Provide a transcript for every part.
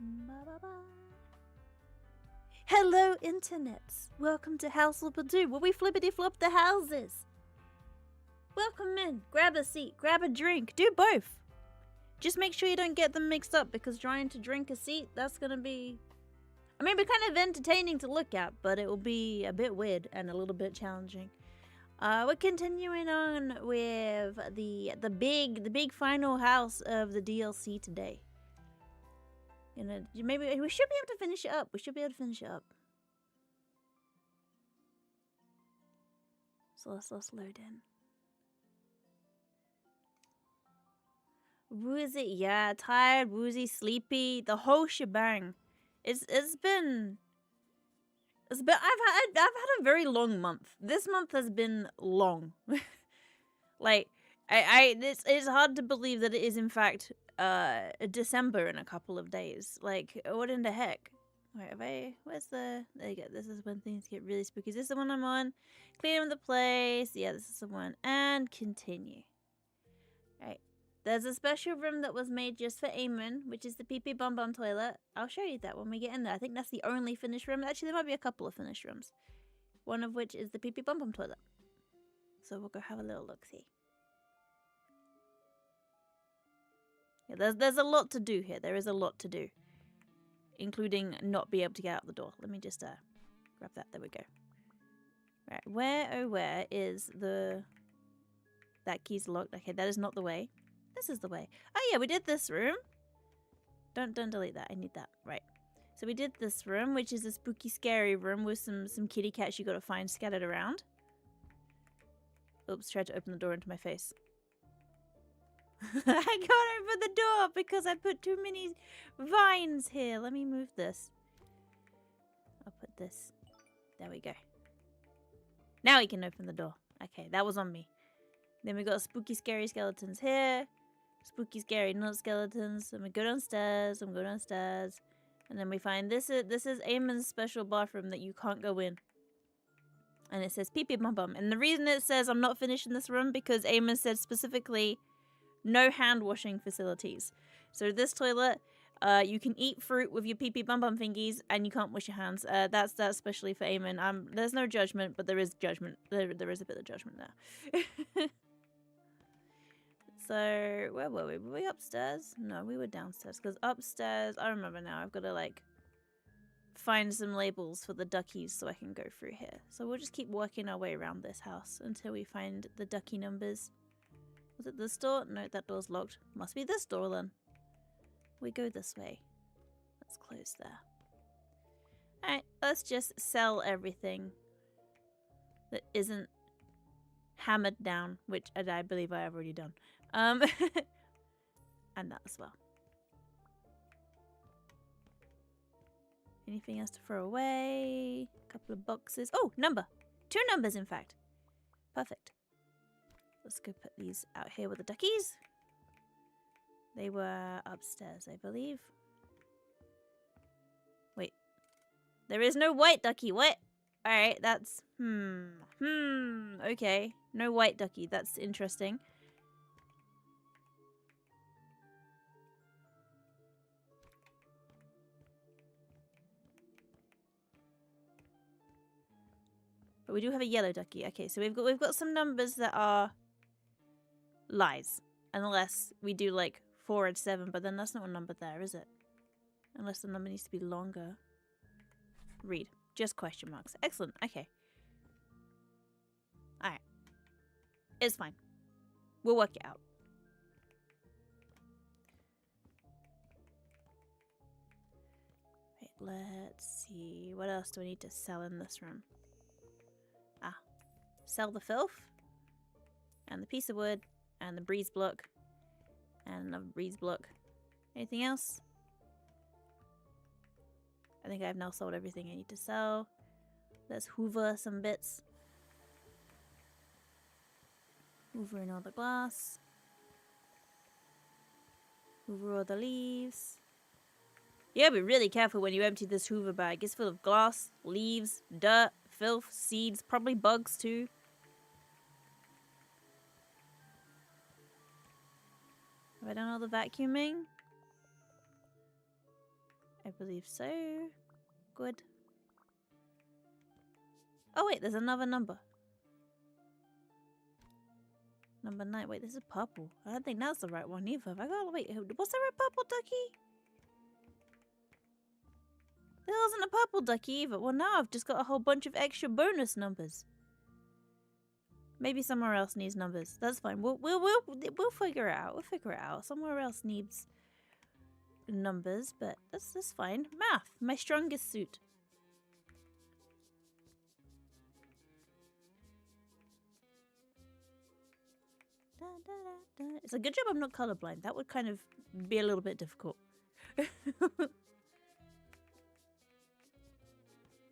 Ba-ba-ba. Hello, internets! Welcome to House Flipper Do, where we flippity flop the houses. Welcome in. Grab a seat, grab a drink, do both. Just make sure you don't get them mixed up, because trying to drink a seat, that's gonna be... I mean, it'll be kind of entertaining to look at, but it will be a bit weird and a little bit challenging. We're continuing on with the big final house of the DLC today. You know, maybe we should be able to finish it up. So let's load in. Woozy, yeah, tired, woozy, sleepy, the whole shebang. It's been I've had a very long month. This month has been long. Like it's hard to believe that it is in fact December in a couple of days. Like, what in the heck? Wait, where's the... There you go. This is when things get really spooky. Is this the one I'm on? Clearing the place. Yeah, this is the one. And continue. Right. There's a special room that was made just for Eamon, which is the pee-pee bum-bum toilet. I'll show you that when we get in there. I think that's the only finished room. Actually, there might be a couple of finished rooms. One of which is the pee-pee bum-bum toilet. So we'll go have a little look-see. Yeah, there's a lot to do here. There is a lot to do. Including not be able to get out the door. Let me just grab that. There we go. Right, where is the... That key's locked. Okay, that is not the way. This is the way. Oh yeah, we did this room. Don't delete that. I need that. Right. So we did this room, which is a spooky, scary room with some kitty cats you gotta find scattered around. Oops, tried to open the door into my face. I can't open the door because I put too many vines here. Let me move this. I'll put this. There we go. Now we can open the door. Okay, that was on me. Then we got spooky, scary skeletons here. Spooky, scary not skeletons. And we go downstairs. And we go downstairs. And then we find this is Eamon's special bathroom that you can't go in. And it says pee pee bum bum. And the reason it says I'm not finished in this room because Eamon said specifically no hand washing facilities. So this toilet, you can eat fruit with your pee pee bum bum fingies and you can't wash your hands. That's especially for Eamon. There's no judgment, but there is judgment. There is a bit of judgment there. So, where were we? Were we upstairs? No, we were downstairs. Because upstairs, I remember now, I've got to, like, find some labels for the duckies so I can go through here. So we'll just keep working our way around this house until we find the ducky numbers. Was it this door? No, that door's locked. Must be this door then. We go this way. Let's close there. Alright, let's just sell everything that isn't hammered down, which I believe I have already done. And that as well. Anything else to throw away? A couple of boxes. Oh, number! 2 numbers, in fact. Perfect. Let's go put these out here with the duckies. They were upstairs, I believe. Wait. There is no white ducky. What? Alright, that's... Okay. No white ducky. That's interesting. But we do have a yellow ducky. Okay, so we've got some numbers that are lies. Unless we do like 4 and 7, but then that's not a number there, is it? Unless the number needs to be longer. Read. Just question marks. Excellent. Okay. Alright. It's fine. We'll work it out. Right, let's see. What else do I need to sell in this room? Ah. Sell the filth. And the piece of wood. And the breeze block. And another breeze block. Anything else? I think I've now sold everything I need to sell. Let's hoover some bits. Hoover in all the glass. Hoover all the leaves. You gotta be really careful when you empty this hoover bag. It's full of glass, leaves, dirt, filth, seeds, probably bugs too. Have I done all the vacuuming? I believe so. Good. Oh wait, there's another number. Number 9. Wait, this is purple. I don't think that's the right one either. Have I got wait, was there a purple ducky? There wasn't a purple ducky either. Well, now I've just got a whole bunch of extra bonus numbers. Maybe somewhere else needs numbers. That's fine. We'll figure it out. We'll figure it out. Somewhere else needs numbers, but that's fine. Math, my strongest suit. Da, da, da, da. It's a good job I'm not colorblind. That would kind of be a little bit difficult.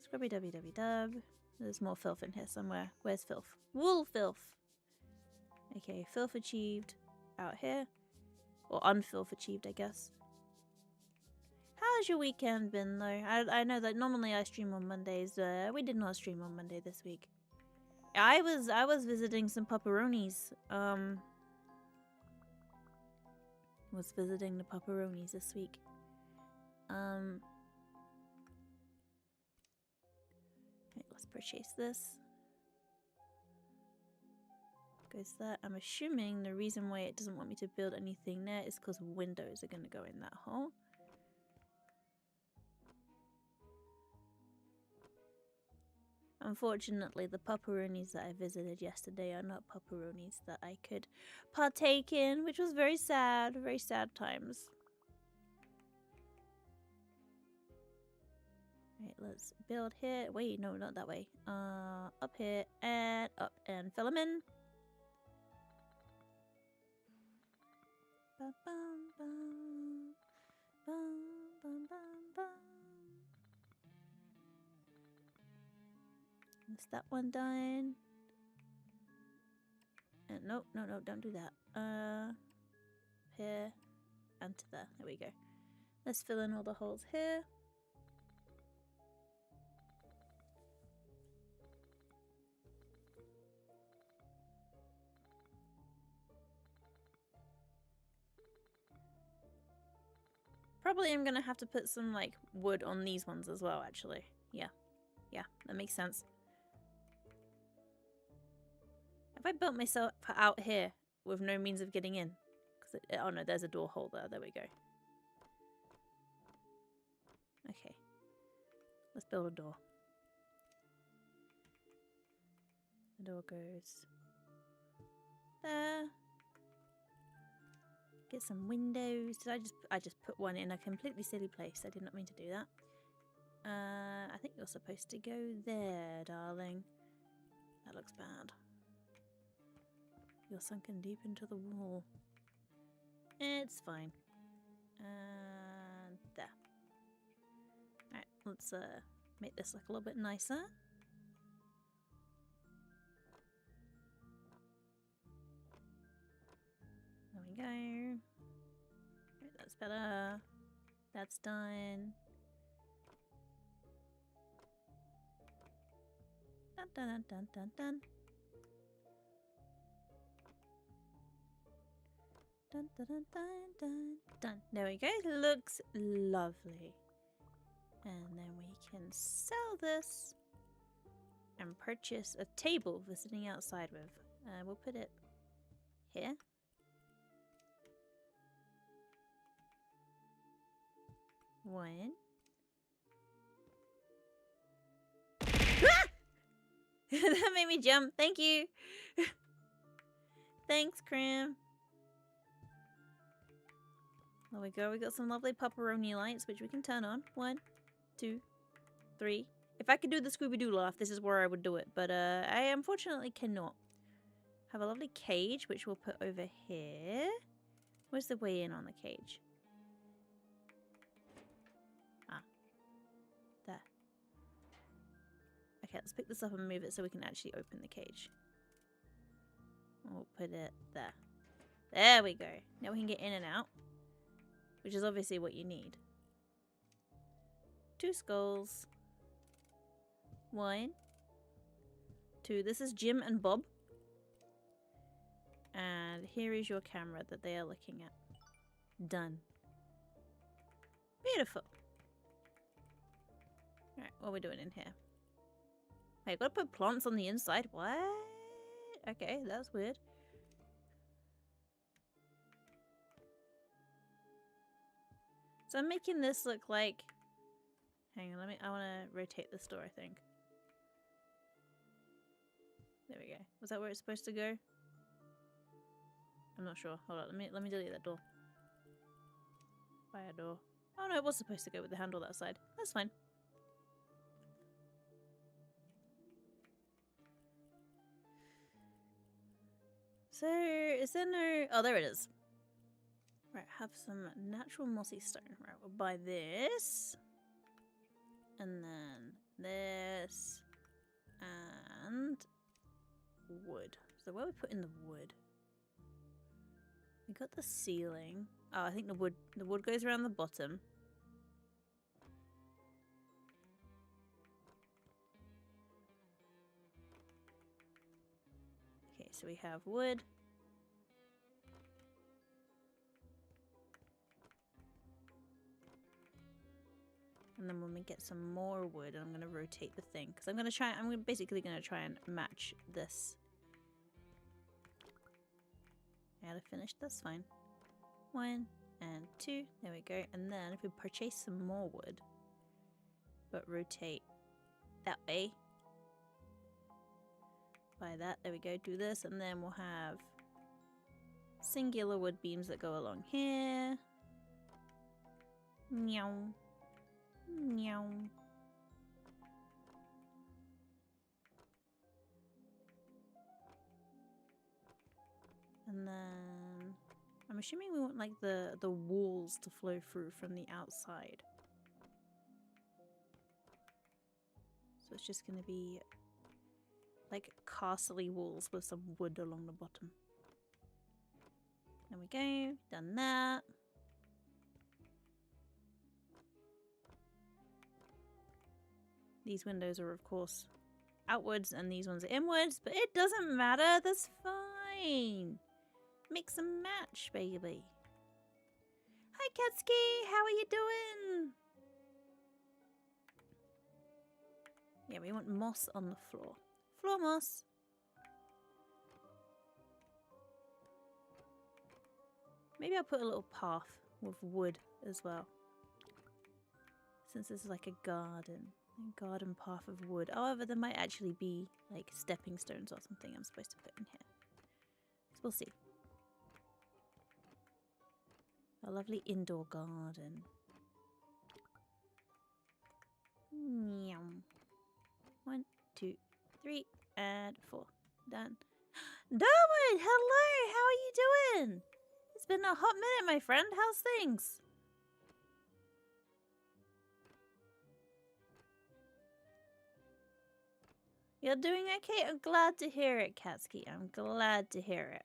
Scrubby dubby dubby dub. There's more filth in here somewhere. Where's filth? Wool filth. Okay, filth achieved out here. Or unfilth achieved, I guess. How's your weekend been though? I know that normally I stream on Mondays. We did not stream on Monday this week. I was visiting some pepperonis. Was visiting the pepperonis this week. Right, let's purchase this. Goes that. I'm assuming the reason why it doesn't want me to build anything there is because windows are going to go in that hole. Unfortunately, the pepperonis that I visited yesterday are not pepperonis that I could partake in, which was very sad times. Right, let's build here. Wait, no, not that way. Up here and up and fill them in. Bum, bum, bum. Bum, bum, bum, bum. Is that one done? And no, don't do that. Here and to there. There we go. Let's fill in all the holes here. Probably I'm gonna have to put some like wood on these ones as well, actually. Yeah, that makes sense. Have I built myself out here with no means of getting in? Oh no, there's a door hole there. There we go. Okay. Let's build a door. The door goes there. Get some windows. Did I just put one in a completely silly place. I did not mean to do that. I think you're supposed to go there, darling. That looks bad. You're sunken deep into the wall. It's fine. And there. Alright, let's make this look a little bit nicer. There we go. Right, that's better. That's done. Dun dun dun dun dun dun. Dun, dun, dun, dun, dun, dun. There we go. Looks lovely. And then we can sell this and purchase a table for sitting outside with. We'll put it here. One. Ah! That made me jump. Thank you. Thanks, Crim. There we go. We got some lovely pepperoni lights, which we can turn on. 1, 2, 3. If I could do the Scooby Doo laugh, this is where I would do it. But I unfortunately cannot. Have a lovely cage, which we'll put over here. Where's the way in on the cage? Ah. There. Okay, let's pick this up and move it so we can actually open the cage. We'll put it there. There we go. Now we can get in and out. Which is obviously what you need. 2 skulls. 1. 2. This is Jim and Bob. And here is your camera that they are looking at. Done. Beautiful. Alright, what are we doing in here? Hey, I gotta put plants on the inside? What? Okay, that's weird. So I'm making this look like... Hang on, I wanna rotate this door, I think. There we go. Was that where it's supposed to go? I'm not sure. Hold on, let me delete that door. Fire door. Oh no, it was supposed to go with the handle that side. That's fine. So, is there no... Oh, there it is. Right, have some natural mossy stone. Right, we'll buy this. And then this. And wood. So where are we putting the wood? We got the ceiling. Oh, I think the wood goes around the bottom. Okay, so we have wood. And then when we get some more wood, I'm going to rotate the thing. Because I'm basically going to try and match this. I gotta finish this, fine. 1 and 2, there we go. And then if we purchase some more wood, but rotate that way. Buy that, there we go, do this. And then we'll have singular wood beams that go along here. Meow. Meow. And then I'm assuming we want like the walls to flow through from the outside. So it's just gonna be like castle-y walls with some wood along the bottom. There we go, done that. These windows are of course outwards and these ones are inwards, but it doesn't matter, that's fine. Mix and match, baby. Hi, Katsuki. How are you doing? Yeah, we want moss on the floor. Floor moss. Maybe I'll put a little path with wood as well. Since this is like a garden path of wood. However, there might actually be like stepping stones or something I'm supposed to put in here. So we'll see. A lovely indoor garden. Meow. 1, 2, 3, and 4. Done. Darwin! Hello! How are you doing? It's been a hot minute, my friend. How's things? You're doing okay? I'm glad to hear it, Katsuki. I'm glad to hear it.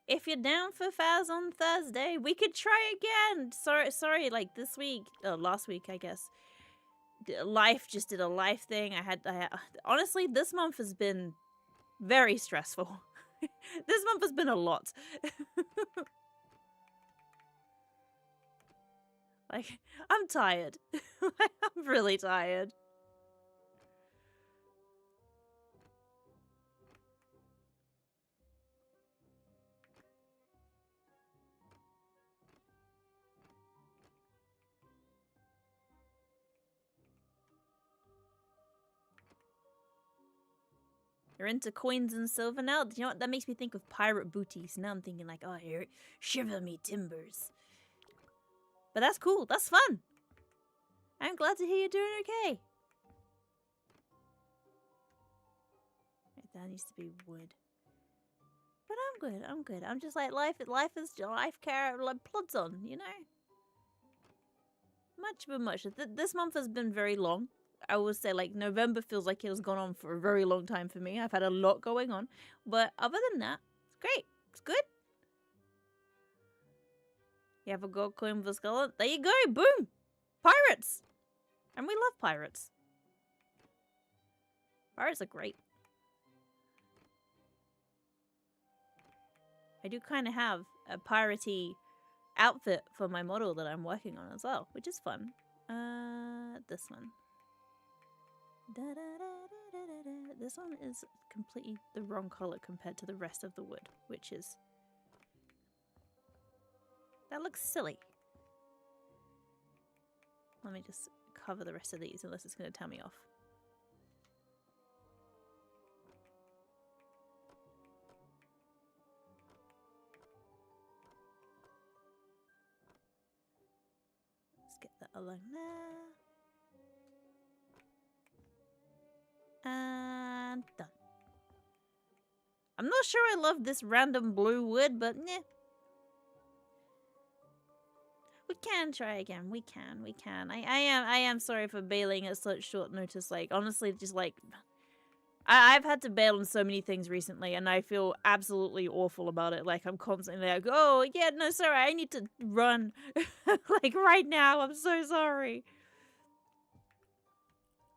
If you're down for Faz on Thursday, we could try again. Sorry, like this week, last week, I guess. Life just did a life thing. Honestly, this month has been very stressful. This month has been a lot. Like, I'm tired. I'm really tired. You're into coins and silver now? You know what? That makes me think of pirate booties. Now I'm thinking like, oh, here, shiver me timbers. But that's cool. That's fun. I'm glad to hear you're doing okay. Right, that needs to be wood. But I'm good. I'm good. I'm just like, life carry like plods on, you know? Much. This month has been very long. I would say like November feels like it has gone on for a very long time for me. I've had a lot going on. But other than that, it's great. It's good. You have a gold coin for skull. There you go. Boom. Pirates. And we love pirates. Pirates are great. I do kind of have a piratey outfit for my model that I'm working on as well, which is fun. This one. This one is completely the wrong color compared to the rest of the wood, which is... That looks silly. Let me just cover the rest of these unless it's going to tell me off. Let's get that along there. And done. I'm not sure I love this random blue wood, but yeah. We can try again. We can. I am sorry for bailing at such short notice. Like, honestly, just like... I've had to bail on so many things recently, and I feel absolutely awful about it. Like, I'm constantly like, oh, yeah, no, sorry, I need to run. Like, right now, I'm so sorry.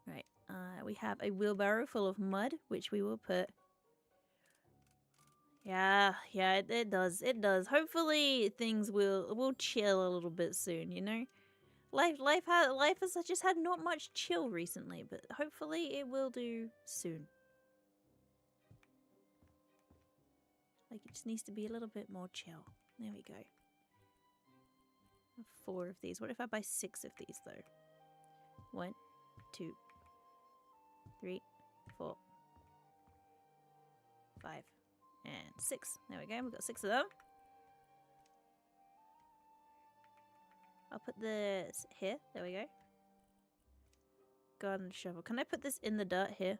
Right, we have a wheelbarrow full of mud, which we will put... Yeah, it does. Hopefully, things will chill a little bit soon, you know? Life has just had not much chill recently, but hopefully it will do soon. Like, it just needs to be a little bit more chill. There we go. I have 4 of these. What if I buy 6 of these, though? 1, 2, 3, 4, 5, and 6. There we go. We've got 6 of them. I'll put this here. There we go. Garden shovel. Can I put this in the dirt here?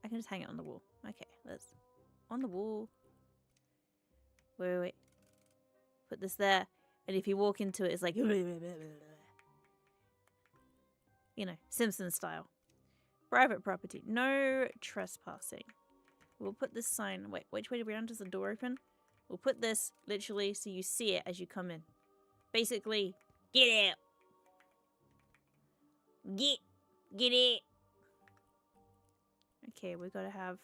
I can just hang it on the wall. Okay, let's... On the wall. Wait. Put this there. And if you walk into it, it's like... You know, Simpsons style. Private property. No trespassing. We'll put this sign... Wait, which way around does the door open? We'll put this literally so you see it as you come in. Basically, get out. Get it. Okay, we've got to have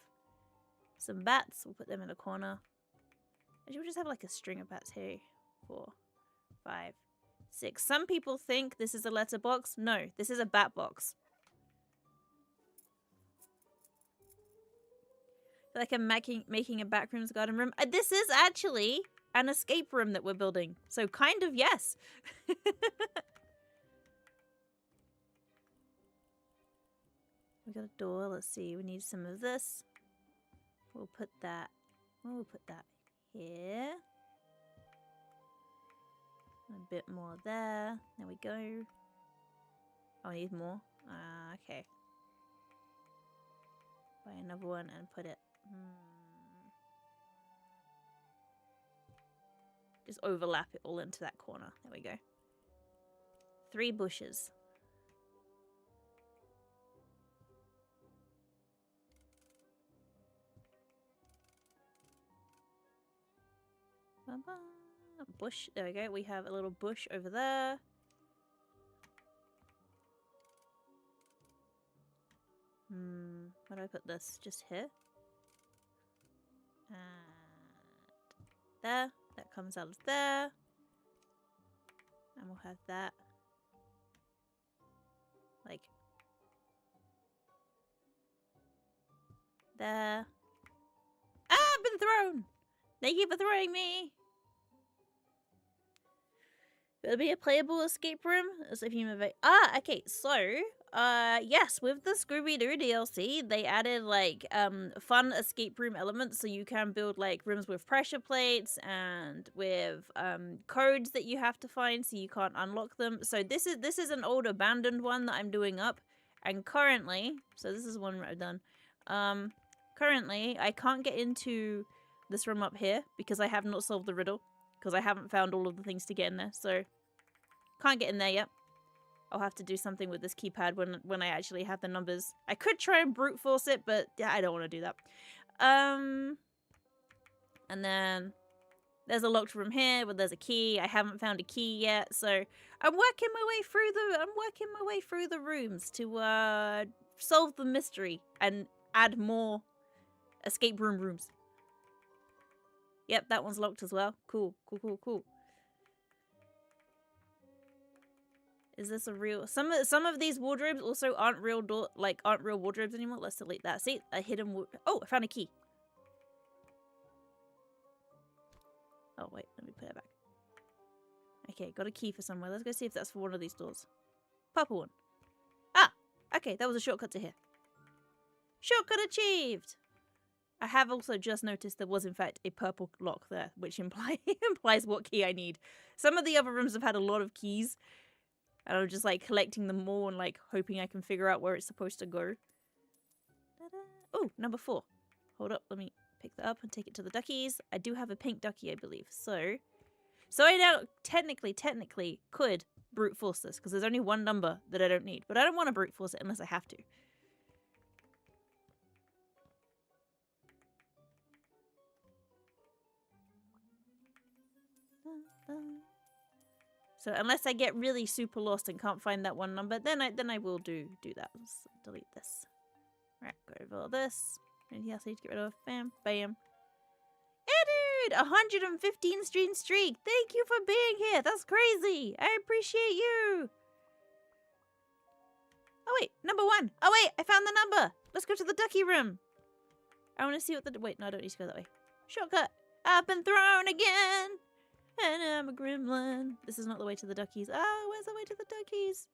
some bats. We'll put them in a corner. Actually, we'll just have like a string of bats here. 4, 5, 6. Some people think this is a letterbox. No, this is a bat box. I feel like I'm making a backrooms garden room. This is actually an escape room that we're building. So kind of yes. We got a door. Let's see. We need some of this. We'll put that here. A bit more there. There we go. Oh, I need more. Okay. Buy another one and put it. Just overlap it all into that corner. There we go. 3 bushes. Bush. There we go. We have a little bush over there. Where do I put this? Just here. And there. That comes out of there. And we'll have that. Like. There. Ah! I've been thrown! Thank you for throwing me! It'll be a playable escape room. As if you move it. Okay, so yes, with the Scooby Doo DLC, they added like fun escape room elements, so you can build like rooms with pressure plates and with codes that you have to find, so you can't unlock them. So this is an old abandoned one that I'm doing up, and currently, so this is one I've done. Currently, I can't get into this room up here because I have not solved the riddle. Because I haven't found all of the things to get in there, so can't get in there yet. I'll have to do something with this keypad when I actually have the numbers. I could try and brute force it, but yeah, I don't want to do that. And then there's a locked room here, but there's a key. I haven't found a key yet, so I'm working my way through the rooms to solve the mystery and add more escape room rooms. Yep, that one's locked as well. Cool. Is this a real... Some of these wardrobes also aren't real aren't real wardrobes anymore. Let's delete that. See? A hidden Oh, I found a key. Oh, wait. Let me put it back. Okay, got a key for somewhere. Let's go see if that's for one of these doors. Purple one. Ah! Okay, that was a shortcut to here. Shortcut achieved! I have also just noticed there was, in fact, a purple lock there, which implies what key I need. Some of the other rooms have had a lot of keys, and I'm just, like, collecting them all and, like, hoping I can figure out where it's supposed to go. Oh, number 4. Hold up, let me pick that up and take it to the duckies. I do have a pink ducky, I believe. So I now technically could brute force this, because there's only one number that I don't need. But I don't want to brute force it unless I have to. So unless I get really super lost and can't find that one number, then I will do that. Let's delete this. Right, go over all this. Anything else I need to get rid of? Bam, bam. Yeah, dude! 115 streak! Thank you for being here! That's crazy! I appreciate you! Oh wait, number 1! Oh wait, I found the number! Let's go to the ducky room! I want to see what the... Wait, no, I don't need to go that way. Shortcut! I've been thrown again! And I'm a gremlin. This is not the way to the duckies. Oh, where's the way to the duckies?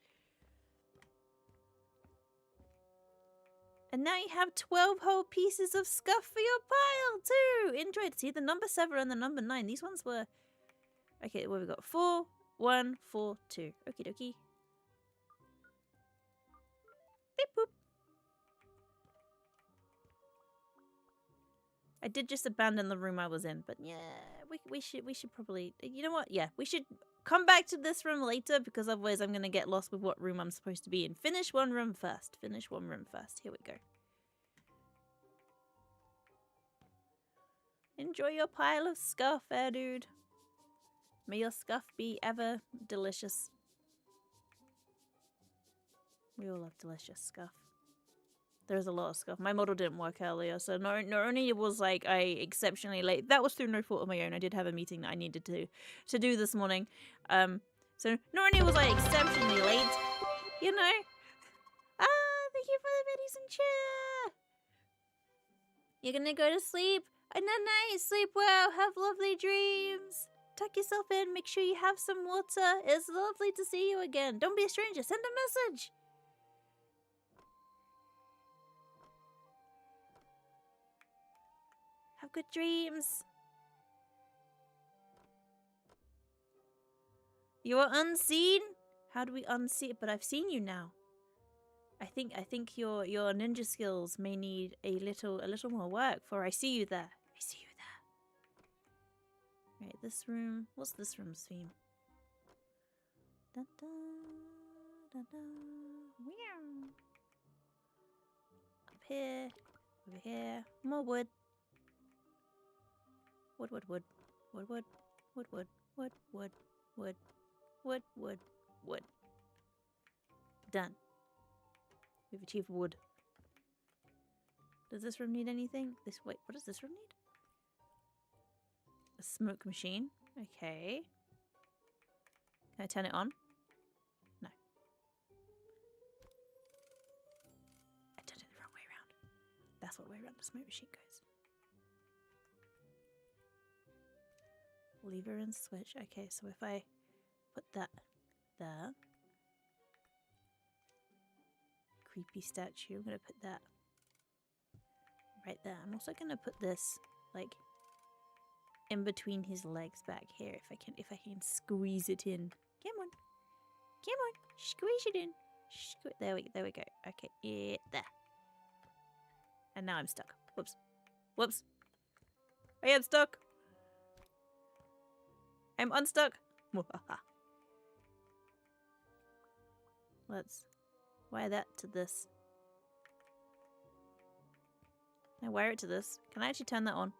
And now you have 12 whole pieces of scuff for your pile too. Enjoy it. See, the number 7 and the number 9. These ones were... Okay, what have we got? 4, 1, 4, 2. Okie dokie. Beep boop. I did just abandon the room I was in, but yeah, we should probably... You know what? Yeah, we should come back to this room later, because otherwise I'm going to get lost with what room I'm supposed to be in. Finish one room first. Finish one room first. Here we go. Enjoy your pile of scuff, dude. May your scuff be ever delicious. We all love delicious scuff. There's a lot of scuff. My model didn't work earlier, so not only was like I exceptionally late. That was through no fault of my own. I did have a meeting that I needed to do this morning. So not only was I exceptionally late, you know. Thank you for the minis and cheer. You're gonna go to sleep. And then night, sleep well, have lovely dreams. Tuck yourself in, make sure you have some water. It's lovely to see you again. Don't be a stranger, send a message. Have good dreams. You are unseen? How do we unsee it? But I've seen you now. I think your ninja skills may need a little more work, for I see you there. I see you there. Right, this room. What's this room's theme? Da, da, da, da. Meow. Up here. Over here. More wood. Wood, wood, wood. Wood, wood. Wood, wood. Wood, wood. Wood. Wood, wood. Wood. Done. We've achieved wood. Does this room need anything? Wait, what does this room need? A smoke machine. Okay. Can I turn it on? No. I turned it the wrong way around. That's what way around the smoke machine goes. Lever and switch. Okay, so if I put that there. Creepy statue. I'm gonna put that right there. I'm also gonna put this like in between his legs back here if I can squeeze it in. Come on. Come on. Squeeze it in. There we go. Okay, yeah, there. And now I'm stuck. Whoops. Whoops. I am stuck. I'm unstuck. Let's wire that to this. Can I wire it to this? Can I actually turn that on?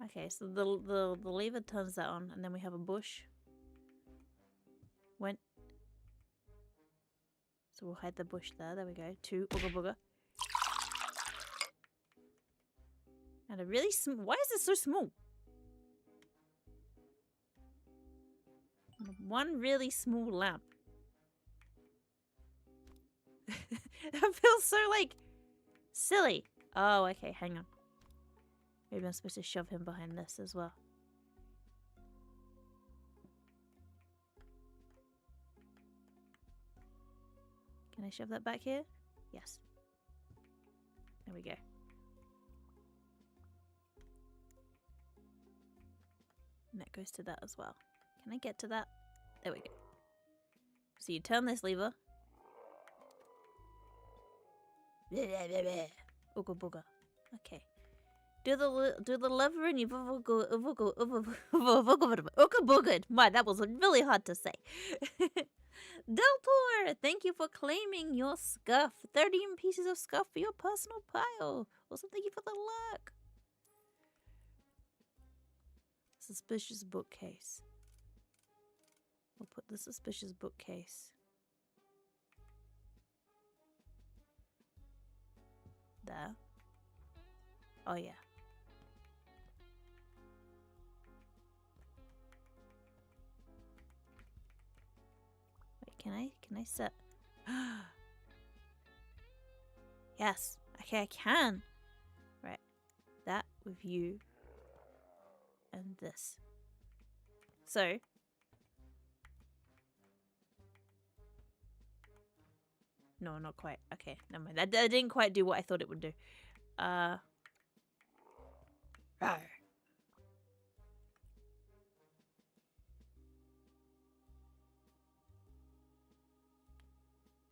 Okay, so the lever turns that on, and then we have a bush. Went. So we'll hide the bush there. There we go. 2 booger booger. And a really why is this so small? One really small lamp. That feels so, like, silly. Oh, okay, hang on. Maybe I'm supposed to shove him behind this as well. Can I shove that back here? Yes. There we go. And that goes to that as well. Can I get to that? There we go. So you turn this lever. Ooga booga. Okay. Do the lever and you ooga booga. My, that was really hard to say. Deltor, thank you for claiming your scuff. 13 pieces of scuff for your personal pile. Also, thank you for the luck. Suspicious bookcase. We'll put the suspicious bookcase there. Oh yeah. Wait, can I set? Yes. Okay, I can. Right. That with you. And this. So. No, not quite. Okay, never mind. That didn't quite do what I thought it would do. Rawr.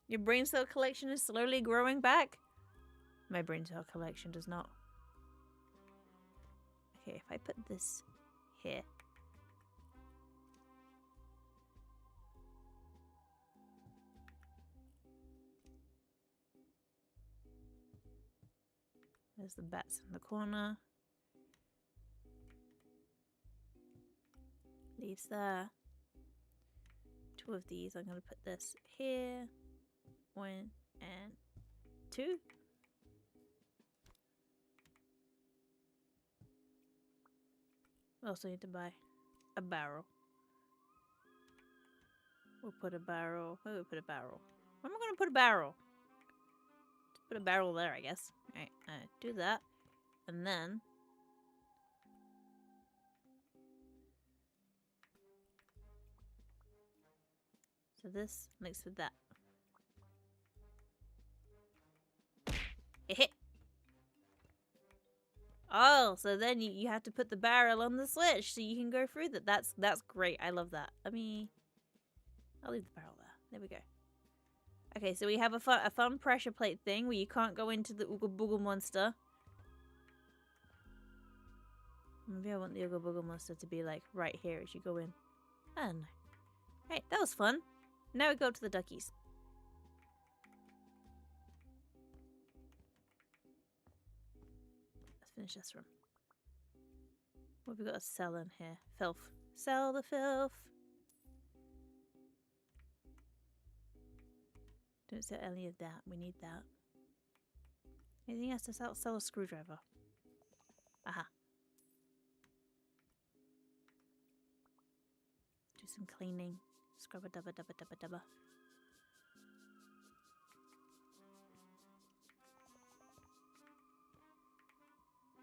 Your brain cell collection is slowly growing back? My brain cell collection does not. Okay, if I put this here. There's the bats in the corner. Leaves there. 2 of these. I'm going to put this here. 1 and 2. We also need to buy a barrel. We'll put a barrel. Where will we put a barrel? Where am I going to put a barrel? Just put a barrel there, I guess. Alright, do that. And then... So this mixed with that. Hit. Oh, so then you have to put the barrel on the switch so you can go through that. That's great. I love that. I'll leave the barrel there. There we go. Okay, so we have a fun pressure plate thing where you can't go into the Ooga Booga monster. Maybe I want the Ooga Booga monster to be like right here as you go in. I don't know. Right, that was fun. Now we go to the duckies. Let's finish this room. What have we got to sell in here? Filth. Sell the filth. Don't sell any of that. We need that. Anything else to sell? Sell a screwdriver. Aha. Do some cleaning. Scrub a dubba dubba dubba dubba.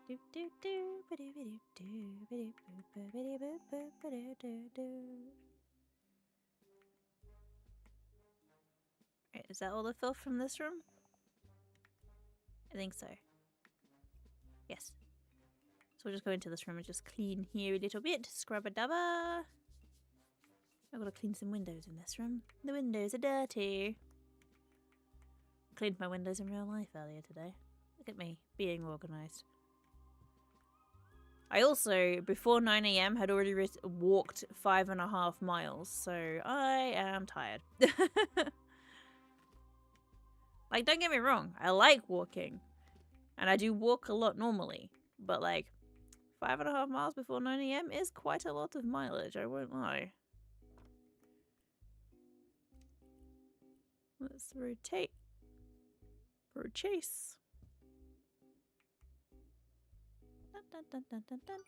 Do do do ba do ba do do ba do ba ba do ba ba do do do. Right, is that all the filth from this room? I think so. Yes. So we'll just go into this room and just clean here a little bit. Scrub a dubba. I've got to clean some windows in this room. The windows are dirty. Cleaned my windows in real life earlier today. Look at me, being organised. I also, before 9 AM, had already walked 5.5 miles, so I am tired. Like, don't get me wrong, I like walking. And I do walk a lot normally. But, like, 5.5 miles before 9 AM is quite a lot of mileage, I won't lie. Let's rotate. For a chase. Dun, dun, dun, dun, dun.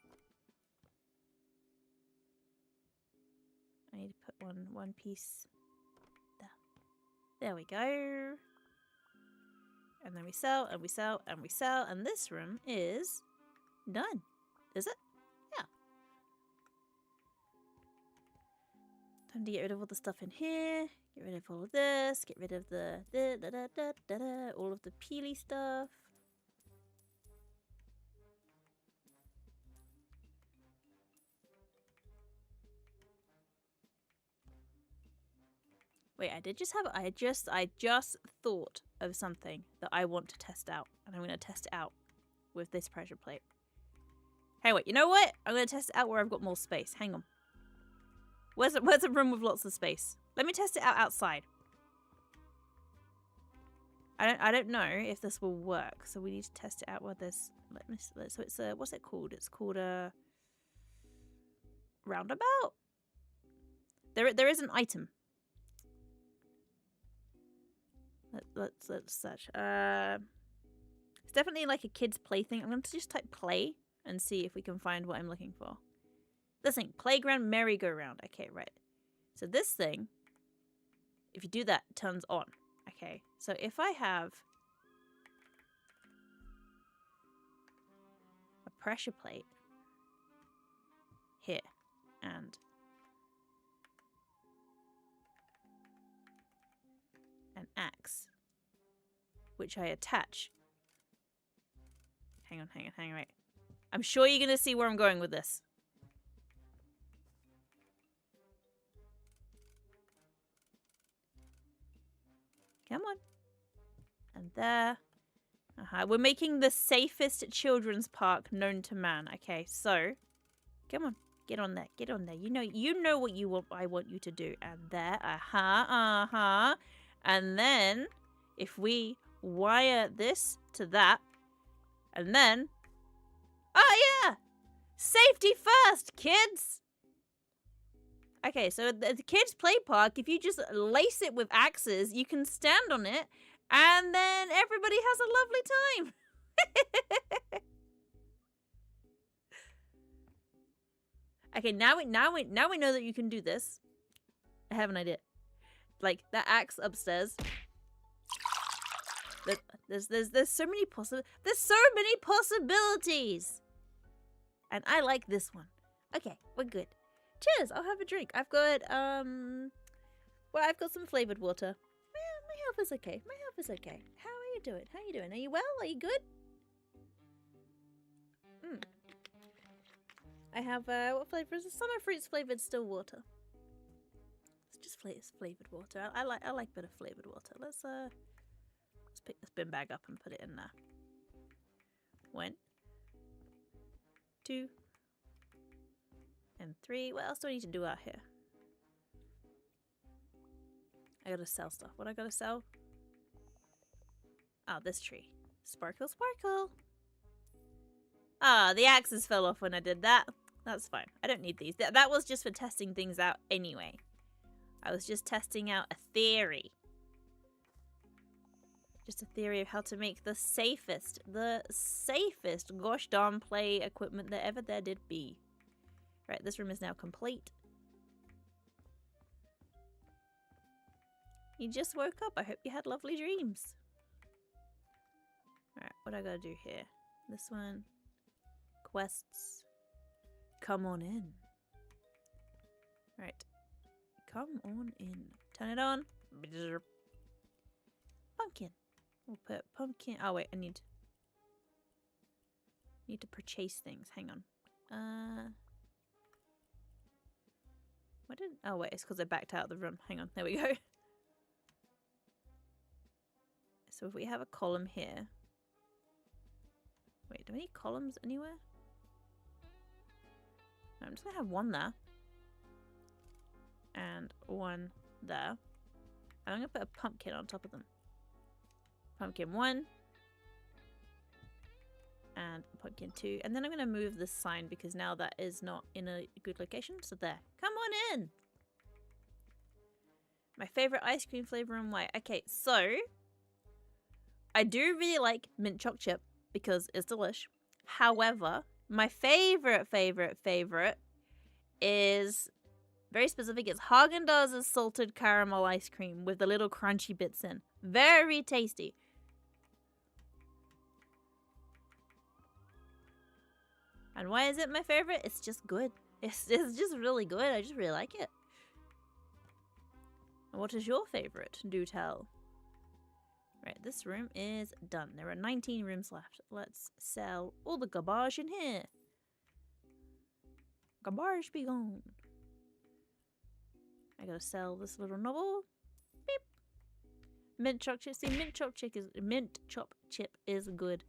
I need to put one piece there. There we go. And then we sell, and we sell, and we sell, and this room is done. Is it? Yeah. Time to get rid of all the stuff in here. Get rid of all of this. Get rid of all of the peely stuff. Wait, I just thought of something that I want to test out, and I'm going to test it out with this pressure plate. Hey, wait, you know what? I'm going to test it out where I've got more space. Hang on. Where's a room with lots of space? Let me test it out outside. I don't know if this will work, so we need to test it out where there's. So it's a, what's it called? It's called a roundabout. There is an item. Let's search. It's definitely like a kid's plaything. I'm going to just type play and see if we can find what I'm looking for. This thing, playground merry-go-round. Okay, right. So this thing, if you do that, it turns on. Okay, so if I have a pressure plate here and an axe, which I attach. Hang on, right. I'm sure you're going to see where I'm going with this. Come on. And there. We're making the safest children's park known to man. Okay, so come on. Get on there. Get on there. You know what you want. I want you to do. And there. And then if we wire this to that, and then yeah! Safety first, kids! Okay, so the kids' play park, if you just lace it with axes, you can stand on it, and then everybody has a lovely time. Okay, now we know that you can do this. I have an idea. Like that axe upstairs. There's so many possibilities. And I like this one. Okay, we're good. Cheers, I'll have a drink. I've got I've got some flavored water. My health is okay. How are you doing? Are you well? Are you good? I have what flavor is it? Summer fruits flavored still water. It's just flavored water. I like a bit of flavored water. Let's pick this bin bag up and put it in there. 1, 2, and 3. What else do I need to do out here? I gotta sell stuff. What I gotta sell? Oh, this tree. Sparkle, sparkle. Ah, the axes fell off when I did that. That's fine. I don't need these. That was just for testing things out anyway. I was just testing out a theory. Just a theory of how to make the safest gosh darn play equipment that ever there did be. Right, this room is now complete. You just woke up. I hope you had lovely dreams. Alright, what do I gotta do here? This one. Quests. Come on in. Right. Come on in. Turn it on. Pumpkin. We'll put pumpkin. Oh wait, I need to purchase things. Hang on. What did? Oh wait, it's because I backed out of the room. Hang on. There we go. So if we have a column here. Wait, do we need columns anywhere? No, I'm just gonna have one there. And one there. And I'm gonna put a pumpkin on top of them. Pumpkin 1. And pumpkin 2. And then I'm gonna move this sign because now that is not in a good location. So there. Come on in! My favorite ice cream flavor and why. Okay, so I do really like mint choc chip because it's delish. However, My favorite is very specific. It's Haagen-Dazs salted caramel ice cream with the little crunchy bits in. Very tasty. And why is it my favorite? It's just good. It's just really good. I just really like it. And what is your favorite? Do tell. Right, this room is done. There are 19 rooms left. Let's sell all the garbage in here. Garbage be gone. I gotta sell this little novel. Beep. Mint chop chip. See, mint chop chip is good.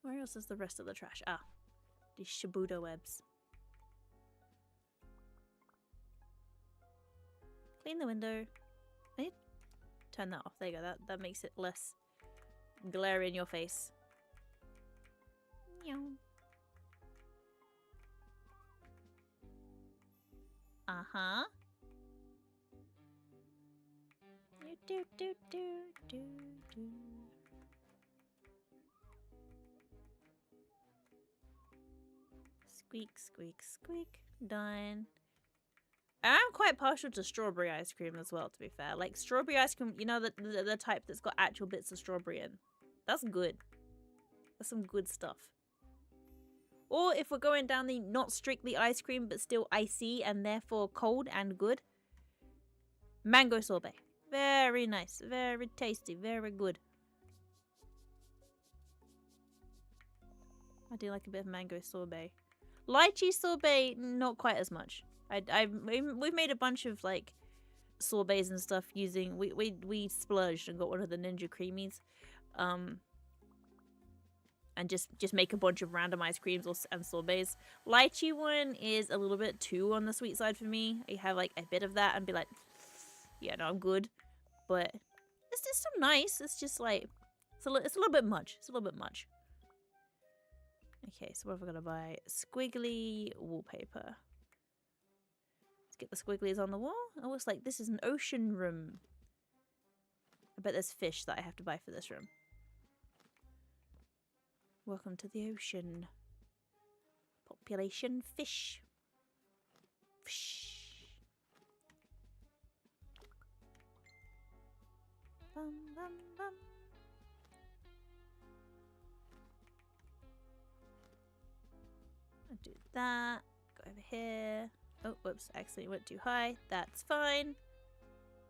Where else is the rest of the trash? Ah, these Shibuda webs. Clean the window. I need to turn that off. There you go. That makes it less glare in your face. Meow. Uh-huh. Do do do do do. Squeak, squeak, squeak. Done. I'm quite partial to strawberry ice cream as well, to be fair. Like, strawberry ice cream, you know, the type that's got actual bits of strawberry in. That's good. That's some good stuff. Or if we're going down the not strictly ice cream, but still icy and therefore cold and good, mango sorbet. Very nice. Very tasty. Very good. I do like a bit of mango sorbet. Lychee sorbet, not quite as much. We've made a bunch of like sorbets and stuff using we splurged and got one of the Ninja Creamies, and just make a bunch of random ice creams and sorbets. Lychee one is a little bit too on the sweet side for me. I have like a bit of that and be like, yeah, no, I'm good. But it's just so nice. It's just like it's a little bit much. It's a little bit much. Okay, so what have I got to buy? Squiggly wallpaper. Let's get the squigglies on the wall. It looks like this is an ocean room. I bet there's fish that I have to buy for this room. Welcome to the ocean. Population fish. Fish. Bum, bum, bum. I'll do that. Go over here. Oh, whoops. Accidentally went too high. That's fine.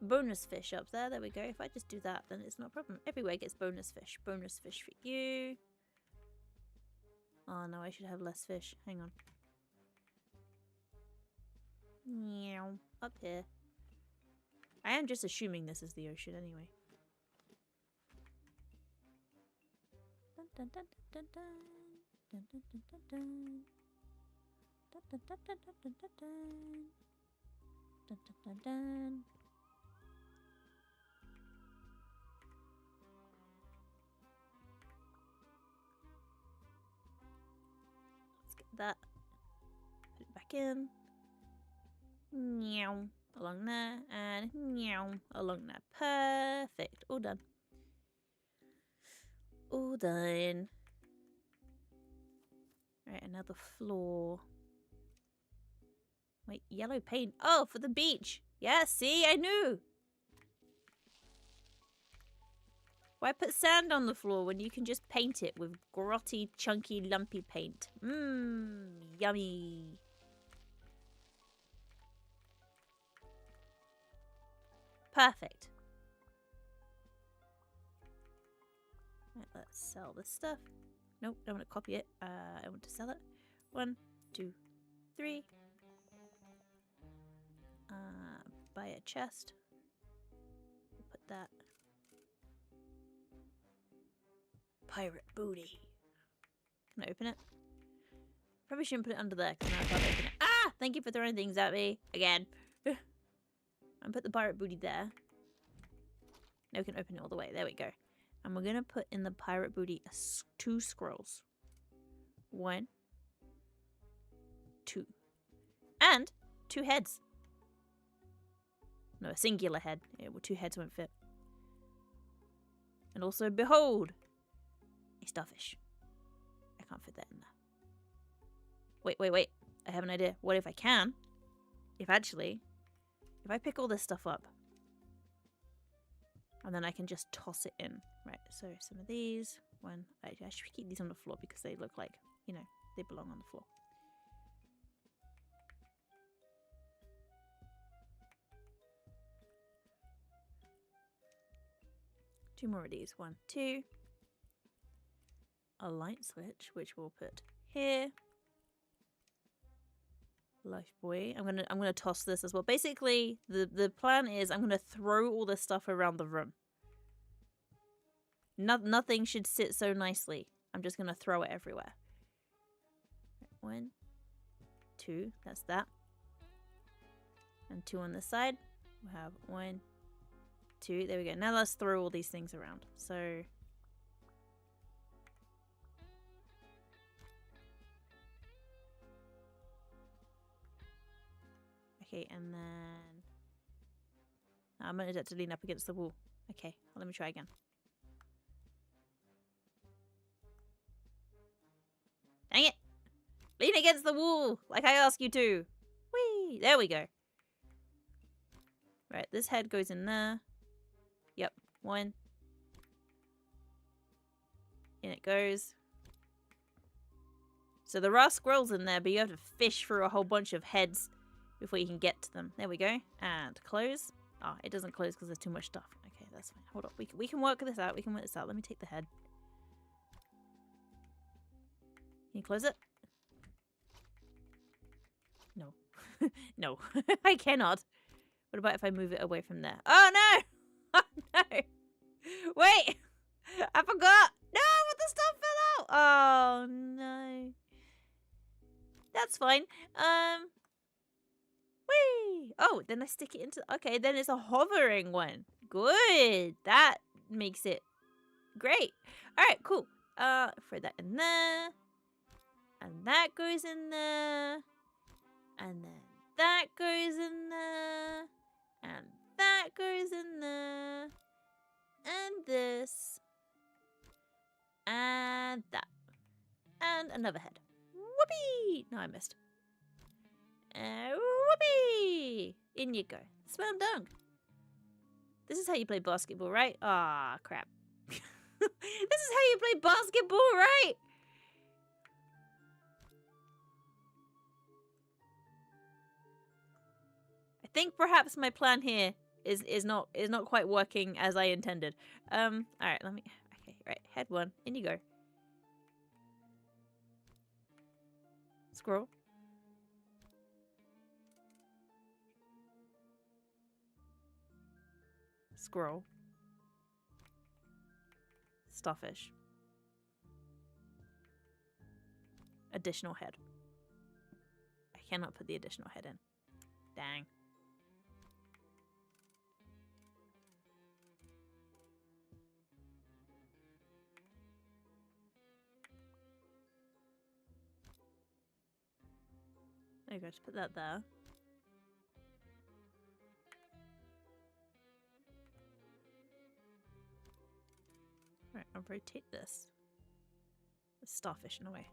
Bonus fish up there. There we go. If I just do that, then it's not a problem. Everywhere gets bonus fish. Bonus fish for you. Oh, no. I should have less fish. Hang on. Meow. Up here. I am just assuming this is the ocean anyway. Dun, dun, dun, dun, dun, dun, dun, dun, dun, dun. Dun, dun, dun, dun, dun, dun, dun. Dun, dun, dun, dun. Let's get that. Put it back in. Meow. Along there. And meow. Along there. Perfect. All done. All done. Right, another floor. Wait, yellow paint. Oh, for the beach. Yeah, see, I knew. Why put sand on the floor when you can just paint it with grotty, chunky, lumpy paint? Mmm, yummy. Perfect. Right, let's sell this stuff. Nope, I don't want to copy it. I want to sell it. 1, 2, 3. Buy a chest. Put that. Pirate booty. Can I open it? Probably shouldn't put it under there because now I can't open it. Ah! Thank you for throwing things at me. Again. And put the pirate booty there. Now we can open it all the way. There we go. And we're going to put in the pirate booty 2 scrolls. 1, 2. And 2 heads. No, a singular head. Yeah, well, 2 heads won't fit. And also, behold, a starfish. can't fit that in there. Wait, wait, wait. I have an idea. What if I can? If I pick all this stuff up, and then I can just toss it in. Right, so some of these. I should keep these on the floor because they look like, you know, they belong on the floor. Two more of these. 1, 2. A light switch, which we'll put here. Life boy. I'm gonna toss this as well. Basically, the plan is I'm gonna throw all this stuff around the room. Nothing should sit so nicely. I'm just gonna throw it everywhere. 1, 2. That's that. And 2 on this side. We'll have 1, 2. There we go. Now let's throw all these things around. So. Okay, and then I'm gonna have to lean up against the wall. Okay, well, let me try again. Dang it! Lean against the wall, like I ask you to. Whee! There we go. Right, this head goes in there. Yep, 1. In it goes. So there are squirrels in there, but you have to fish through a whole bunch of heads before you can get to them. There we go. And close. Oh, it doesn't close because there's too much stuff. Okay, that's fine. Hold on. We can work this out. We can work this out. Let me take the head. Can you close it? No. No. I cannot. What about if I move it away from there? Oh, no! Oh, no! Wait! I forgot! No! What the stuff fell out! Oh, no. That's fine. Whee! Oh, then I stick it into... Okay, then it's a hovering one. Good. That makes it great. Alright, cool. Throw that in there. And that goes in there. And then that goes in there. And that goes in there. And this. And that. And another head. Whoopee! No, I missed. Whoopee! In you go. Slam dunk. This is how you play basketball, right? Ah, crap. This is how you play basketball, right? I think perhaps my plan here is not quite working as I intended. All right, let me. Okay, right. Head 1. In you go. Scroll. Squirrel. Starfish. Additional head. I cannot put the additional head in. Dang. There you go, just put that there. Right, I'll rotate this. Starfish in a way.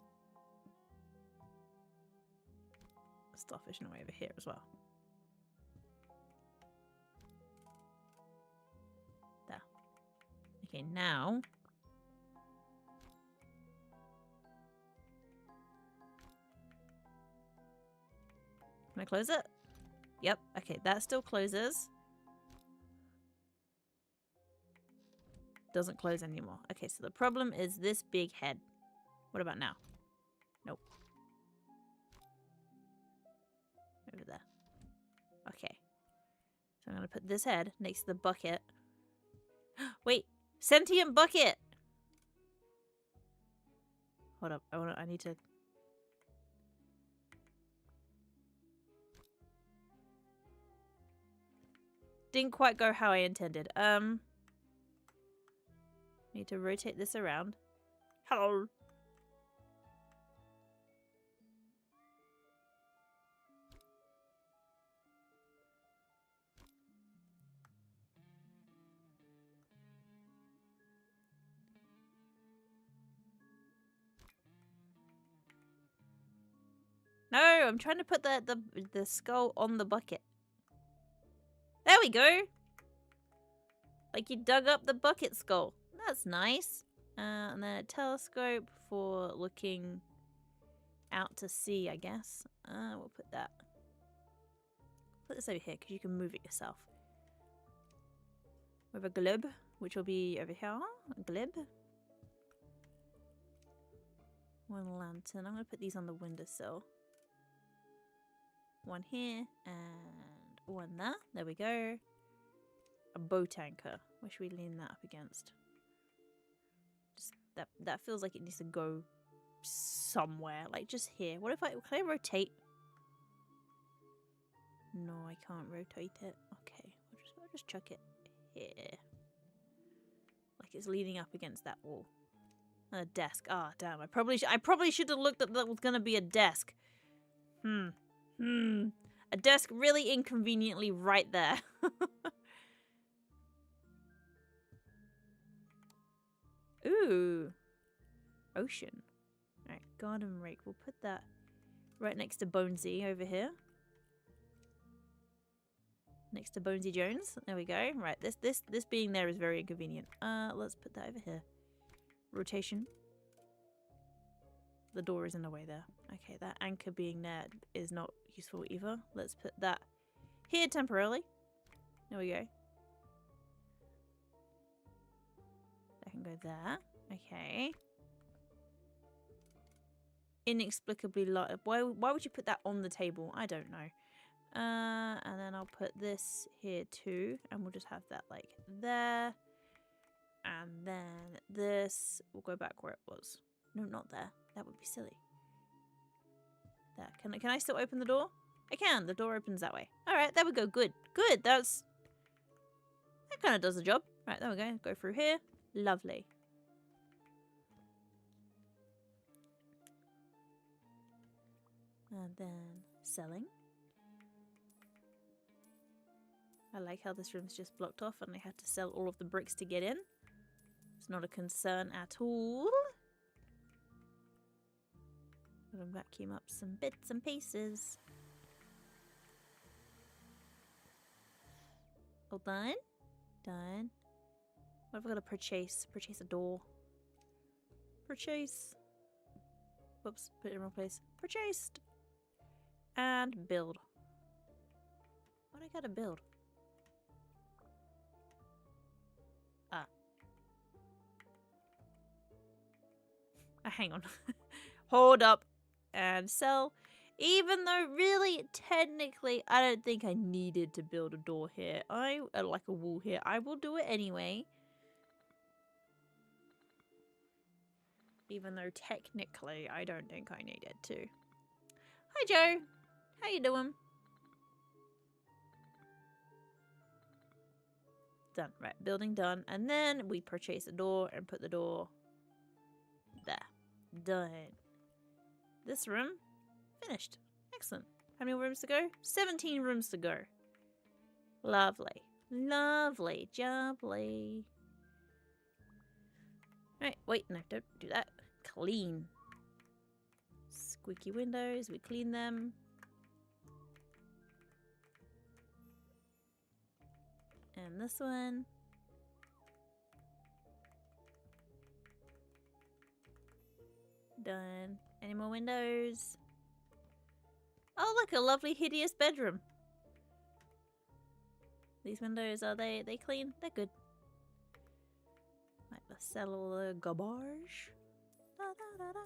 Starfish in a way over here as well. There. Okay, now. Can I close it? Yep. Okay, that still closes. Doesn't close anymore. Okay, so the problem is this big head. What about now? Nope. Over there. Okay. So I'm going to put this head next to the bucket. Wait! Sentient bucket! Hold up. I need to... Didn't quite go how I intended. Need to rotate this around. Hello. No, I'm trying to put the skull on the bucket. There we go. Like you dug up the bucket skull. That's nice. And then a telescope for looking out to sea, I guess. We'll put that. Put this over here because you can move it yourself. We have a globe, which will be over here. A globe. One lantern. I'm going to put these on the windowsill. One here and one there. There we go. A boat anchor. Where should we lean that up against? Just that feels like it needs to go somewhere. Like just here. What if can I rotate? No, I can't rotate it. Okay, I'll just chuck it here. Like it's leaning up against that wall. A desk. Ah, damn. I probably should have looked at that was gonna be a desk. A desk really inconveniently right there. Ooh. Ocean. Alright, garden rake. We'll put that right next to Bonesy over here. Next to Bonesy Jones. There we go. Right, this being there is very inconvenient. Let's put that over here. Rotation. The door is in the way there. Okay, that anchor being there is not useful either. Let's put that here temporarily. There we go. That can go there. Okay. Inexplicably light. Why would you put that on the table? I don't know. And then I'll put this here too. And we'll just have that like there. And then this will go back where it was. No, not there. That would be silly. There. Can I still open the door? I can. The door opens that way. Alright, there we go. Good. Good. That kind of does the job. Right, there we go. Go through here. Lovely. And then selling. I like how this room's just blocked off and I had to sell all of the bricks to get in. It's not a concern at all. I'm gonna vacuum up some bits and pieces. All done? Done. What have I got to purchase? Purchase a door. Purchase. Whoops, put it in the wrong place. Purchased. And build. What do I gotta build? Ah. Hang on. Hold up. And sell. Even though really, technically, I don't think I needed to build a door here. Like a wall here. I will do it anyway. Even though technically, I don't think I needed to. Hi, Joe. How you doing? Done. Right, building done. And then we purchase a door and put the door there. Done. This room, finished. Excellent. How many rooms to go? 17 rooms to go. Lovely. Lovely. Jubbly. Right, wait, no, don't do that. Clean. Squeaky windows, we clean them. And this one. Done. Any more windows? Oh, look, a lovely, hideous bedroom. These windows, are they clean? They're good. Right, let's sell all the garbage. Da, da, da, da.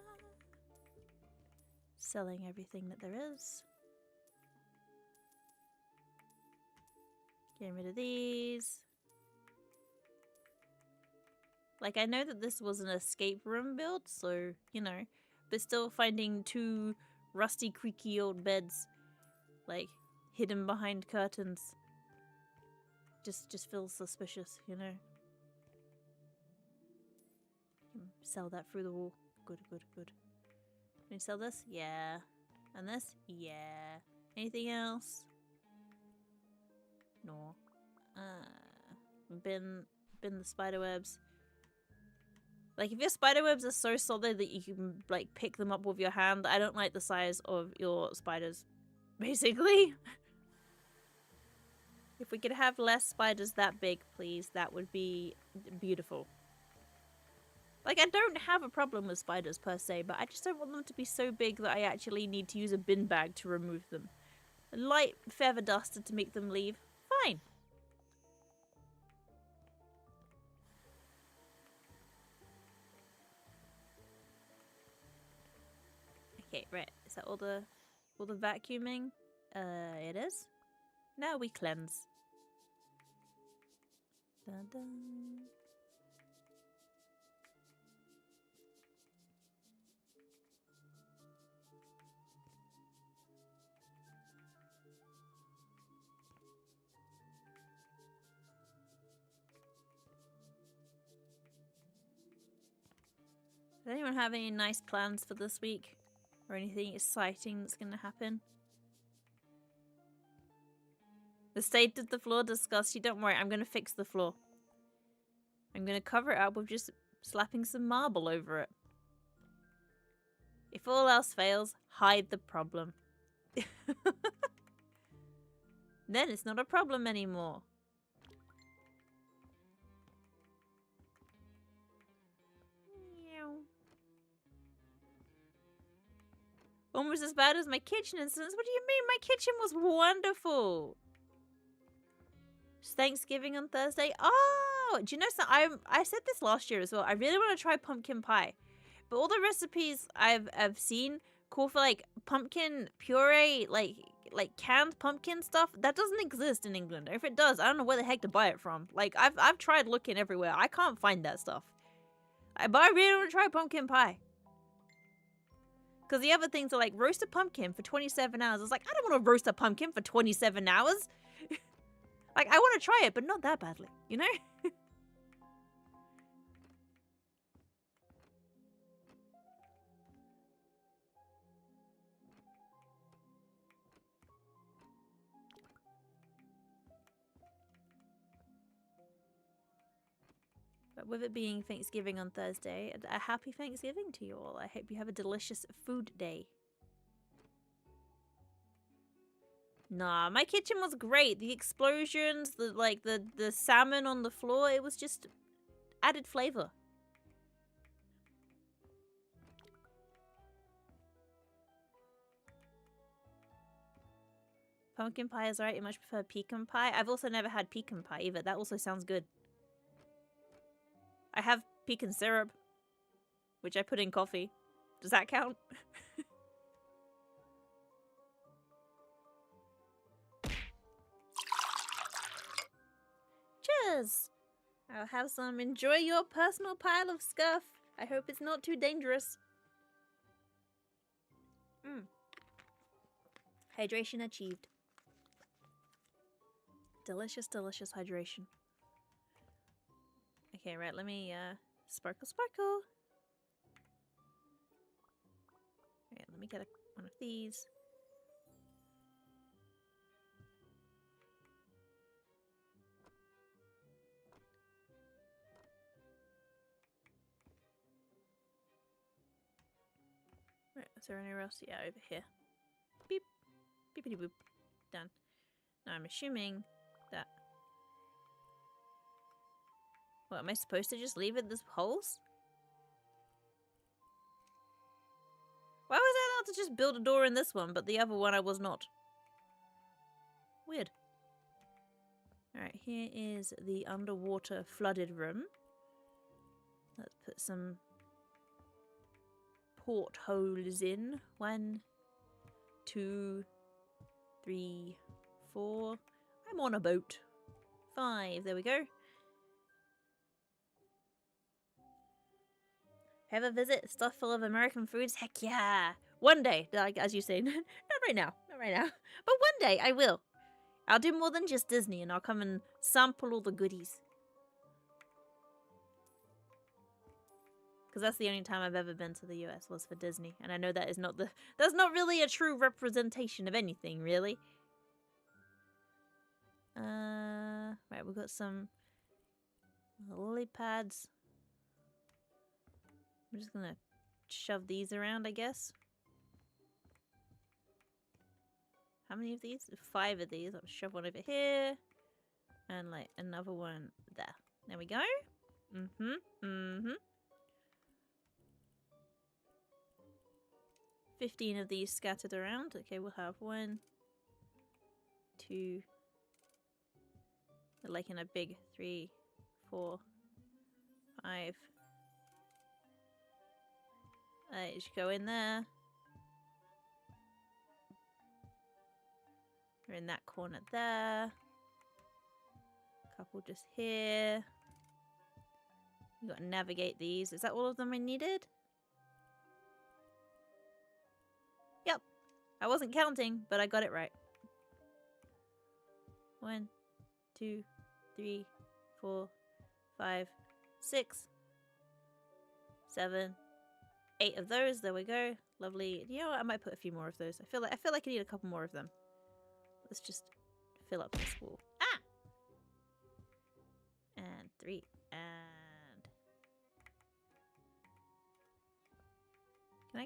Selling everything that there is. Getting rid of these. Like, I know that this was an escape room build, so, you know, but still finding two rusty, creaky old beds, like, hidden behind curtains, just feels suspicious, you know? Sell that through the wall. Good, good, good. Can you sell this? Yeah. And this? Yeah. Anything else? No. Bin the spider webs. Like, if your spider webs are so solid that you can, like, pick them up with your hand, I don't like the size of your spiders, basically. If we could have less spiders that big, please, that would be beautiful. Like, I don't have a problem with spiders per se, but I just don't want them to be so big that I actually need to use a bin bag to remove them. A light feather duster to make them leave. Fine. Okay, right. Is that all the vacuuming? It is. Now we cleanse. Dun dun. Does anyone have any nice plans for this week? Or anything exciting that's gonna happen? The state of the floor disgusts you. Don't worry, I'm gonna fix the floor. I'm gonna cover it up with just slapping some marble over it. If all else fails, hide the problem. Then it's not a problem anymore. Almost as bad as my kitchen instance. What do you mean? My kitchen was wonderful. It's Thanksgiving on Thursday. Oh, do you know something? I said this last year as well. I really want to try pumpkin pie, but all the recipes I've seen call for like pumpkin puree, like canned pumpkin stuff. That doesn't exist in England. If it does, I don't know where the heck to buy it from. Like I've tried looking everywhere. I can't find that stuff. But I really want to try pumpkin pie. Because the other things are like roast a pumpkin for 27 hours. It's like, I don't want to roast a pumpkin for 27 hours. Like, I want to try it, but not that badly, you know? But with it being Thanksgiving on Thursday, a happy Thanksgiving to you all. I hope you have a delicious food day. Nah, my kitchen was great. The explosions, the salmon on the floor, it was just added flavor. Pumpkin pie is alright. You much prefer pecan pie? I've also never had pecan pie either. That also sounds good. I have pecan syrup, which I put in coffee. Does that count? Cheers! I'll have some. Enjoy your personal pile of scuff. I hope it's not too dangerous. Hydration achieved. Delicious, delicious hydration. Okay, right, let me, sparkle, sparkle. Right, let me get one of these. Right, is there anywhere else? Yeah, over here. Beep. Beepity boop. Done. Now I'm assuming that... What, am I supposed to just leave it this holes? Why was I allowed to just build a door in this one, but the other one I was not? Weird. Alright, here is the underwater flooded room. Let's put some portholes in. 1, 2, 3, 4. I'm on a boat. 5. There we go. Have a visit stuffed full of American foods? Heck yeah! One day, like as you say, not right now, not right now, but one day I will. I'll do more than just Disney, and I'll come and sample all the goodies. Because that's the only time I've ever been to the US was for Disney, and I know that is not that's not really a true representation of anything, really. Right, we've got some lily pads. I'm just gonna shove these around, I guess. How many of these? 5 of these. I'll shove one over here. And like another one there. There we go. 15 of these scattered around. Okay, we'll have 1, 2, like in a big 3, 4, 5. You should go in there. We're in that corner there. Couple just here. You got to navigate these. Is that all of them I needed? Yep. I wasn't counting, but I got it right. 1, 2, 3, 4, 5, 6, 7, 8 of those. There we go. Lovely. You know what? I might put a few more of those. I feel like I need a couple more of them. Let's just fill up this wall. Ah! And 3 and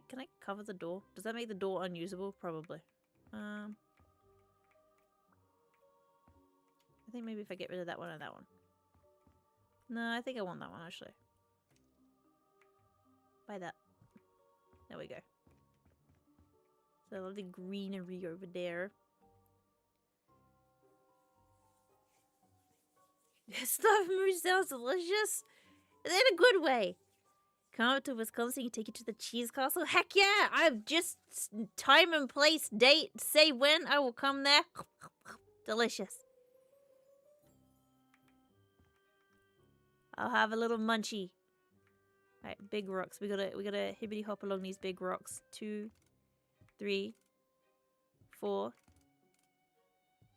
can I cover the door? Does that make the door unusable? Probably. I think maybe if I get rid of that one and that one. No, I think I want that one actually. Buy that. There we go. So lovely greenery over there. Stuffed moose sounds delicious. In a good way. Come up to Wisconsin, you take it to the cheese castle. Heck yeah! I've just time and place, date, say when I will come there. Delicious. I'll have a little munchie. Alright, big rocks. We gotta hibbity hop along these big rocks. 2, 3, 4,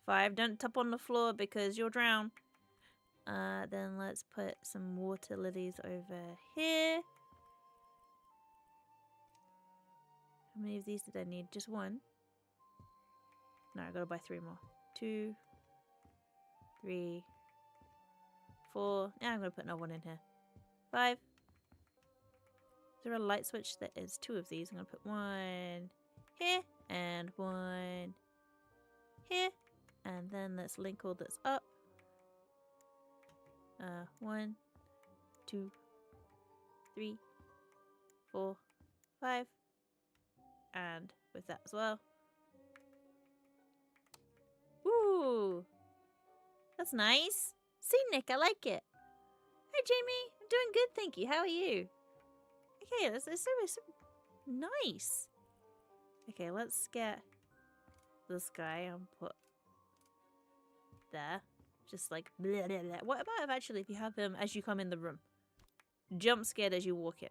5. Don't tap on the floor because you'll drown. Then let's put some water lilies over here. How many of these did I need? Just 1? No, I gotta buy 3 more. 2, 3, 4. Now I'm gonna put another one in here. 5. Is there a light switch? There is 2 of these. I'm gonna put 1 here and 1 here. And then let's link all this up. 1, 2, 3, 4, 5. And with that as well. Ooh! That's nice. Scenic, I like it. Hi Jamie, I'm doing good, thank you. How are you? Okay, that's so nice. Okay, let's get this guy and put there. Just like blah, blah, blah. What about if you have him as you come in the room? Jump scared as you walk in.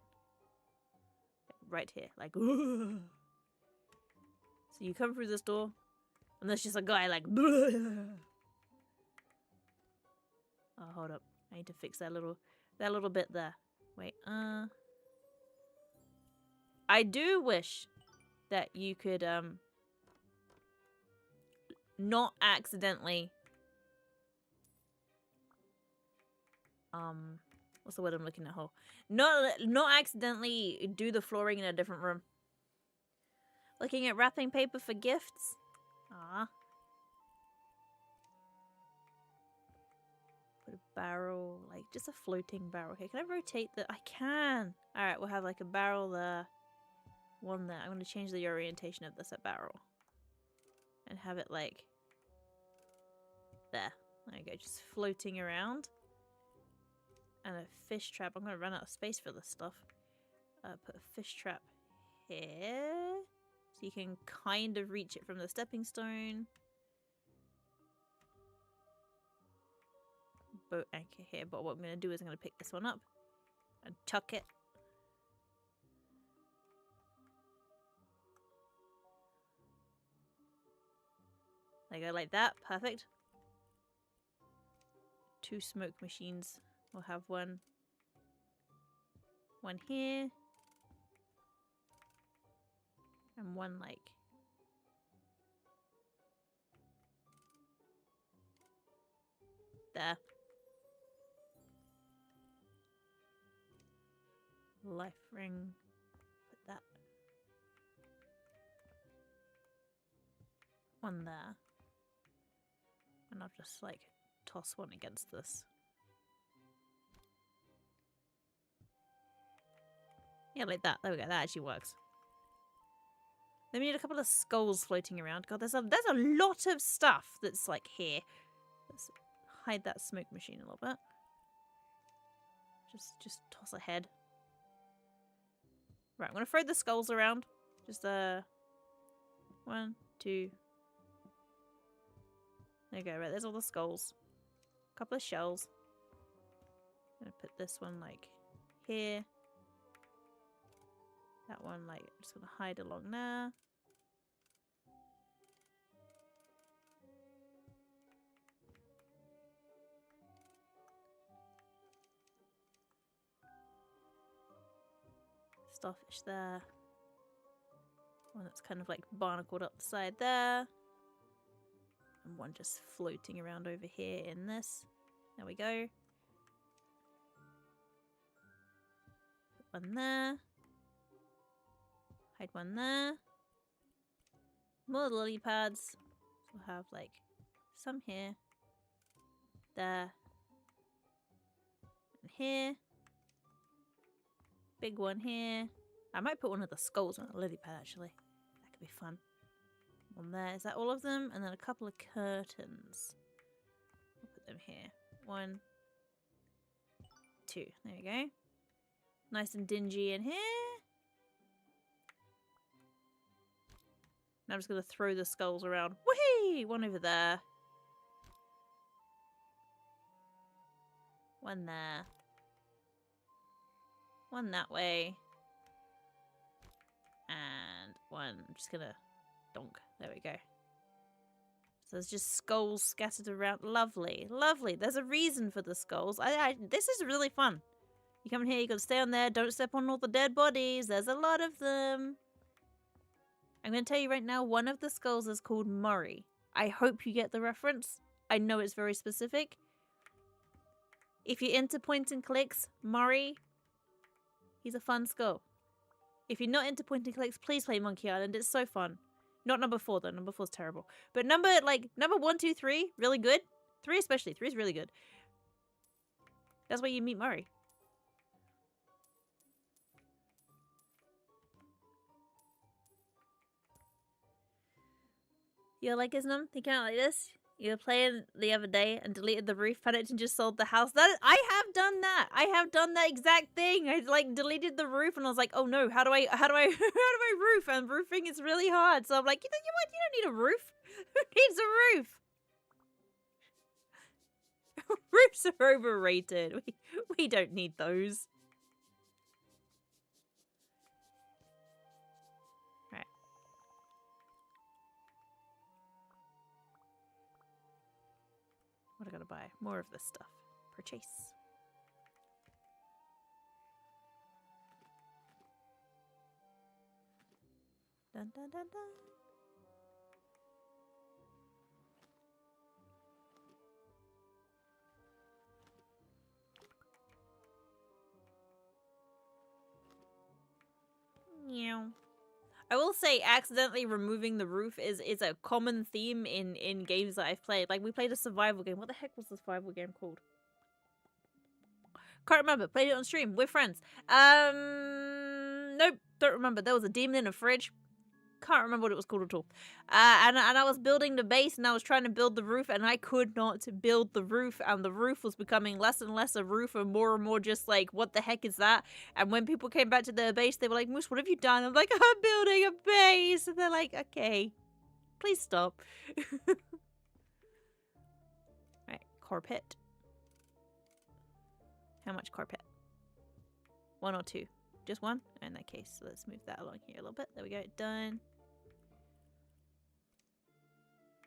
Right here, like so you come through this door and there's just a guy like oh, hold up. I need to fix that little bit there. Wait, I do wish that you could not accidentally what's the word I'm looking at? Not accidentally do the flooring in a different room. Looking at wrapping paper for gifts. Ah. Put a barrel, like just a floating barrel. Okay, can I rotate the? I can. All right, we'll have like a barrel there, one there. I'm going to change the orientation of this barrel and have it like there. There you go, just floating around. And a fish trap. I'm going to run out of space for this stuff. Put a fish trap here. So you can kind of reach it from the stepping stone. Boat anchor here. But what I'm going to do is I'm going to pick this one up. And tuck it. There you go, like that. Perfect. 2 smoke machines. We'll have one here, and one like there. life ring. Put that one there. And I'll just like toss one against this. Yeah, like that. There we go. That actually works. Then we need a couple of skulls floating around. God, there's a lot of stuff that's like here. Let's hide that smoke machine a little bit. Just toss ahead. Right, I'm gonna throw the skulls around. Just 1, 2. There you go. Right, there's all the skulls. A couple of shells. I'm gonna put this one like here. That one like just gonna hide along there. Starfish there. One that's kind of like barnacled up the side there. And one just floating around over here in this. There we go. Put one there. Hide one there. More lily pads. So we'll have like some here. There. And here. Big one here. I might put one of the skulls on a lily pad actually. That could be fun. One there. Is that all of them? And then a couple of curtains. I'll put them here. 1, 2. There we go. Nice and dingy in here. Now I'm just going to throw the skulls around. Whee! One over there. One there. One that way. And one, I'm just gonna donk. There we go. So there's just skulls scattered around. Lovely, lovely. There's a reason for the skulls. This is really fun. You come in here, you gotta stay on there. Don't step on all the dead bodies. There's a lot of them. I'm gonna tell you right now, one of the skulls is called Murray. I hope you get the reference. I know it's very specific. If you're into point and clicks, Murray, he's a fun skull. If you're not into point and clicks, please play Monkey Island. It's so fun. Not number 4 though. Number 4's terrible. But number 1, 2, 3, really good. 3 especially. 3 is really good. That's where you meet Murray. You're like Isnam? Thinking out like this? You were playing the other day and deleted the roof, panicked and just sold the house. I have done that. I have done that exact thing. I like deleted the roof and I was like, oh no, how do I roof? And roofing is really hard. So I'm like, you know what? You don't need a roof. Who needs a roof? Roofs are overrated. We don't need those. What I gotta buy? More of this stuff. Purchase. Dun dun dun dun. Meow. I will say accidentally removing the roof is a common theme in games that I've played. Like, we played a survival game. What the heck was the survival game called? Can't remember. Played it on stream with friends. Nope. Don't remember. There was a demon in a fridge. Can't remember what it was called at all. And I was building the base and I was trying to build the roof and I could not build the roof and the roof was becoming less and less a roof and more just like, what the heck is that? And when people came back to their base, they were like, Moose, what have you done? I'm like, I'm building a base. And they're like, okay, please stop. Right, carpet. How much carpet? 1 or 2? Just 1? In that case, so let's move that along here a little bit. There we go, done.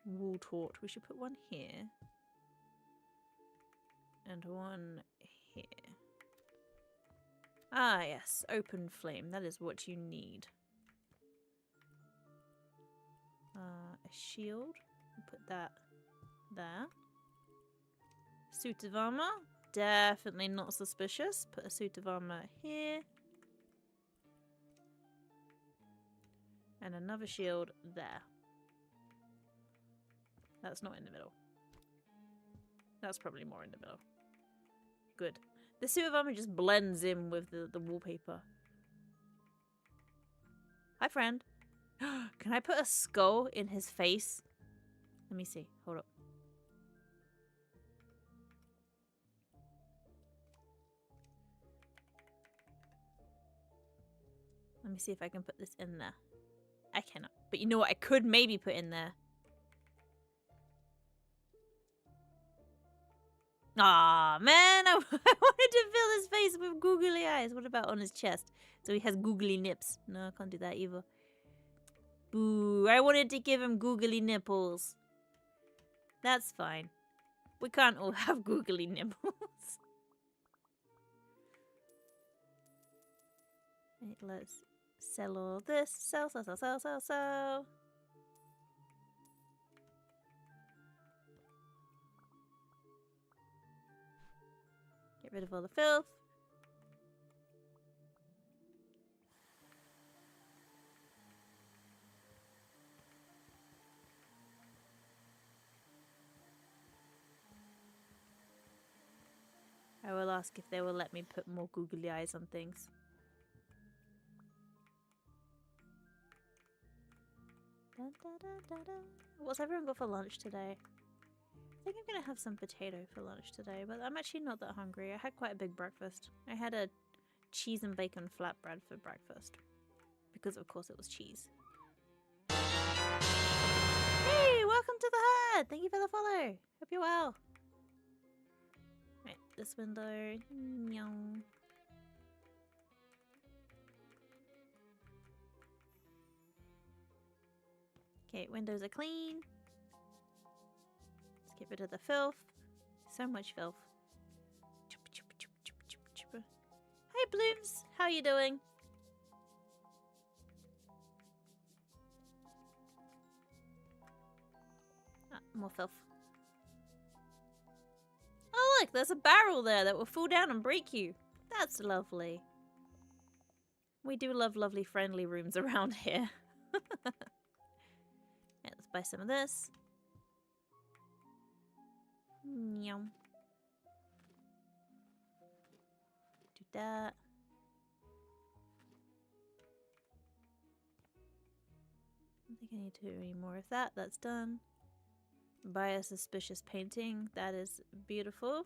Wool torch. We should put 1 here. And 1 here. Ah, yes. Open flame. That is what you need. A shield. Put that there. Suit of armor. Definitely not suspicious. Put a suit of armor here. And another shield there. That's not in the middle. That's probably more in the middle. Good. The suit of armor just blends in with the wallpaper. Hi, friend. Can I put a skull in his face? Let me see. Hold up. Let me see if I can put this in there. I cannot. But you know what I could maybe put in there? Aw, man. I wanted to fill his face with googly eyes. What about on his chest? So he has googly nips. No, I can't do that either. Boo. I wanted to give him googly nipples. That's fine. We can't all have googly nipples. Right, let's sell all this. Sell, sell, sell, sell, sell, sell. Get rid of all the filth. I will ask if they will let me put more googly eyes on things. Da, da, da, da, da. What's everyone got for lunch today? I think I'm gonna have some potato for lunch today, but I'm actually not that hungry. I had quite a big breakfast. I had a cheese and bacon flatbread for breakfast. Because of course it was cheese. Hey, welcome to the herd! Thank you for the follow. Hope you're well. Right, this window. Meow. Okay, windows are clean. Let's get rid of the filth. So much filth. Hey Blooms, how you doing? Ah, more filth. Oh look, there's a barrel there that will fall down and break you. That's lovely. We do love lovely friendly rooms around here. Yeah, let's buy some of this. Yum. Do that. I think I need to do any more of that. That's done. Buy a suspicious painting. That is beautiful.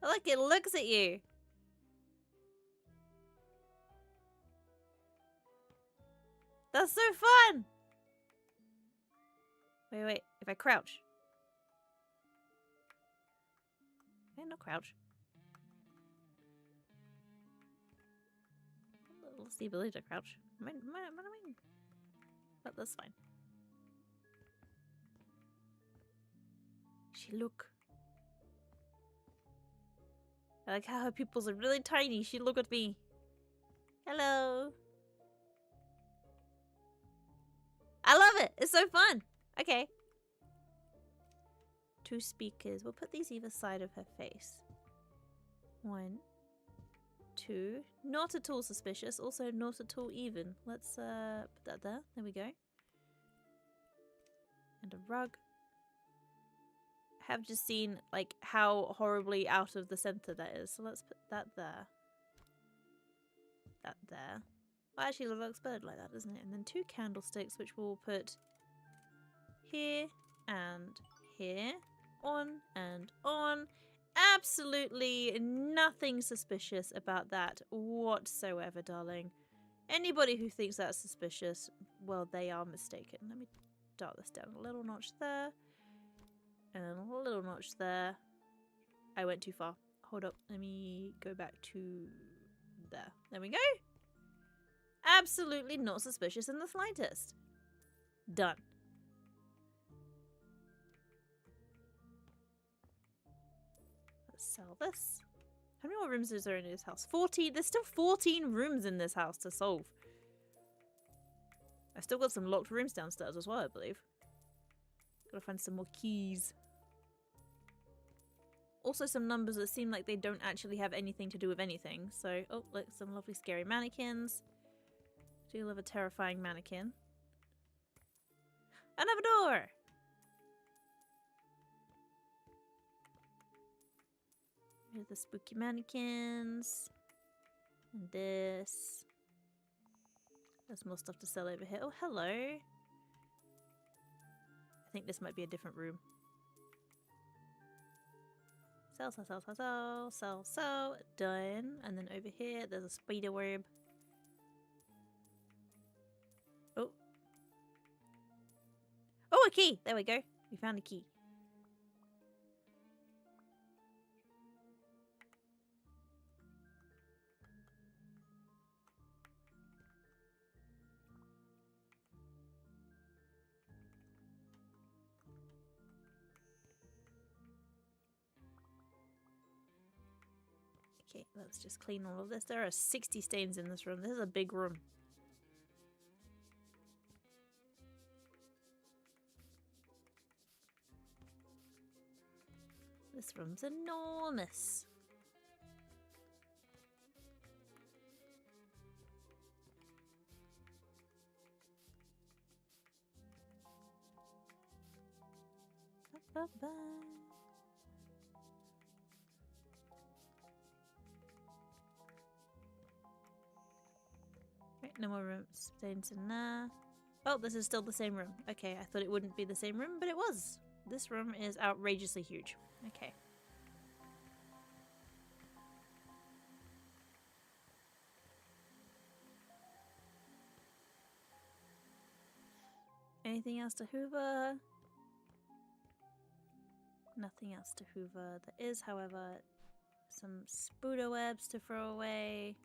Oh, look, it looks at you. That's so fun! Wait, wait. If I crouch. Can I not crouch? What's the ability to crouch? Am I? But that's fine. She look. I like how her pupils are really tiny. She look at me. Hello. I love it. It's so fun. Okay. 2 speakers. We'll put these either side of her face. 1, 2. Not at all suspicious. Also not at all even. Let's put that there. There we go. And a rug. I have just seen like how horribly out of the center that is. So let's put that there. That there. Well, actually it looks better like that, doesn't it? And then 2 candlesticks, which we'll put here and here. On and on. Absolutely nothing suspicious about that whatsoever, darling. Anybody who thinks that's suspicious, well, they are mistaken. Let me dart this down a little notch there. And a little notch there. I went too far. Hold up. Let me go back to there. There we go. Absolutely not suspicious in the slightest. Done. Let's sell this. How many more rooms is there in this house? 14. There's still 14 rooms in this house to solve. I've still got some locked rooms downstairs as well, I believe. Gotta find some more keys. also some numbers that seem like they don't actually have anything to do with anything. So, oh, look, some lovely scary mannequins. Do love a terrifying mannequin. Another door! Here's the spooky mannequins. And this. There's more stuff to sell over here. Oh, hello. I think this might be a different room. Sell, sell, sell, sell, sell, sell, sell. Done. And then over here, there's a spider web. Oh. Oh, a key! There we go. We found a key. Okay, let's just clean all of this. There are 60 stains in this room. This is a big room. This room's enormous. Ba-ba-ba. Right, no more rooms. Stains in there. Oh, this is still the same room. Okay, I thought it wouldn't be the same room, but it was. This room is outrageously huge. Okay. Anything else to hoover? Nothing else to hoover. There is, however, some spider webs to throw away.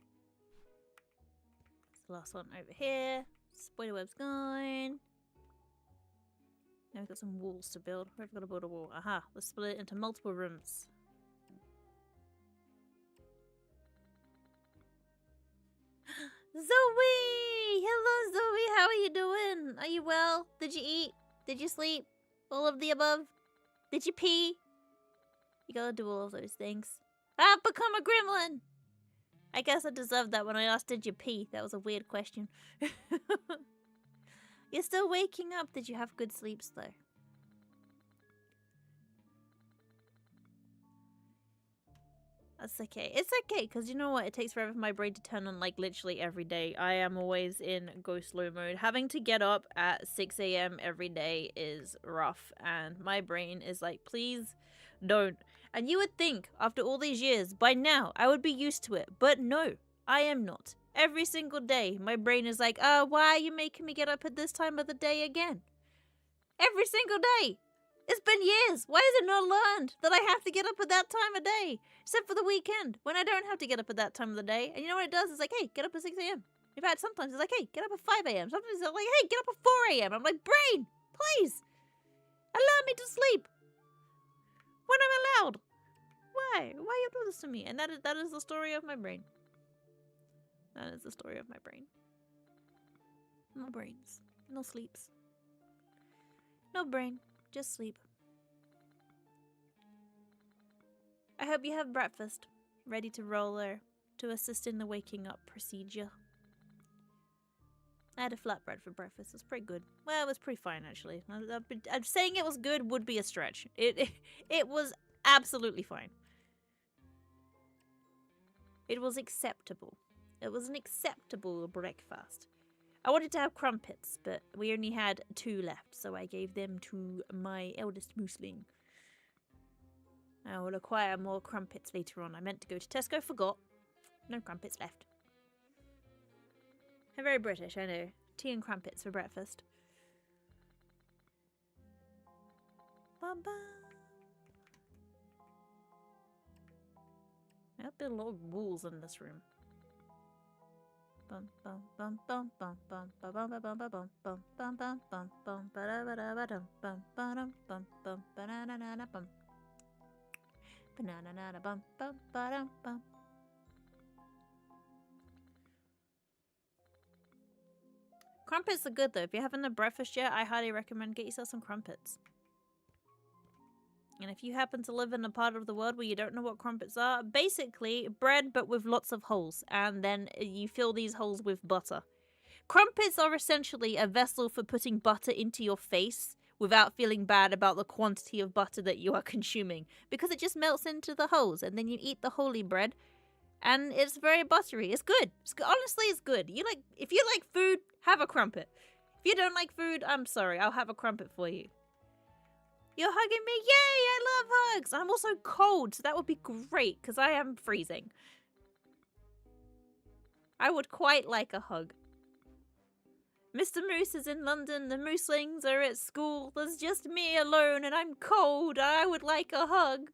That's the last one over here. Spider web's gone. Now we've got some walls to build. We've got to build a wall. Aha, let's split it into multiple rooms. Zoe! Hello, Zoe! How are you doing? Are you well? Did you eat? Did you sleep? All of the above? Did you pee? You gotta do all of those things. I've become a gremlin! I guess I deserved that when I asked, did you pee? That was a weird question. You're still waking up. Did you have good sleeps, though? That's okay. It's okay, because you know what? It takes forever for my brain to turn on, like, literally every day. I am always in go slow mode. Having to get up at 6 a.m. every day is rough, and my brain is like, please don't. And you would think, after all these years, by now, I would be used to it. But no, I am not. Every single day, my brain is like, why are you making me get up at this time of the day again? Every single day! It's been years! Why is it not learned that I have to get up at that time of day? Except for the weekend, when I don't have to get up at that time of the day. And you know what it does? It's like, hey, get up at 6 a.m. In fact, sometimes it's like, hey, get up at 5 a.m. Sometimes it's like, hey, get up at 4 a.m. I'm like, brain, please, allow me to sleep when I'm allowed. Why? Why you do this to me? And that is the story of my brain. That is the story of my brain. No brains. No sleeps. No brain. Just sleep. I hope you have breakfast ready to roll there to assist in the waking up procedure. I had a flatbread for breakfast. It was pretty good. Well, it was pretty fine, actually. I'm saying it was good would be a stretch. It was absolutely fine. It was acceptable. It was an acceptable breakfast. I wanted to have crumpets, but we only had 2 left, so I gave them to my eldest moosling. I will acquire more crumpets later on. I meant to go to Tesco, forgot. No crumpets left. I'm very British, I know. Tea and crumpets for breakfast. Ba-ba. I'll build a lot of walls in this room. Bum bum bum bum bum bum bum bum bum bum bum bum bum bum bum bum ba da ba da ba dum bum ba dum bum bum ba na na na bum banana na bum bum ba dum bum. Crumpets are good though. If you haven't had breakfast yet, I highly recommend get yourself some crumpets. And if you happen to live in a part of the world where you don't know what crumpets are, basically bread but with lots of holes, and then you fill these holes with butter. Crumpets are essentially a vessel for putting butter into your face without feeling bad about the quantity of butter that you are consuming, because it just melts into the holes, and then you eat the holy bread, and it's very buttery. It's good. Honestly, it's good. If you like food, have a crumpet. If you don't like food, I'm sorry, I'll have a crumpet for you. You're hugging me? Yay, I love hugs. I'm also cold, so that would be great, because I am freezing. I would quite like a hug. Mr. Moose is in London, the Mooselings are at school, there's just me alone, and I'm cold. I would like a hug.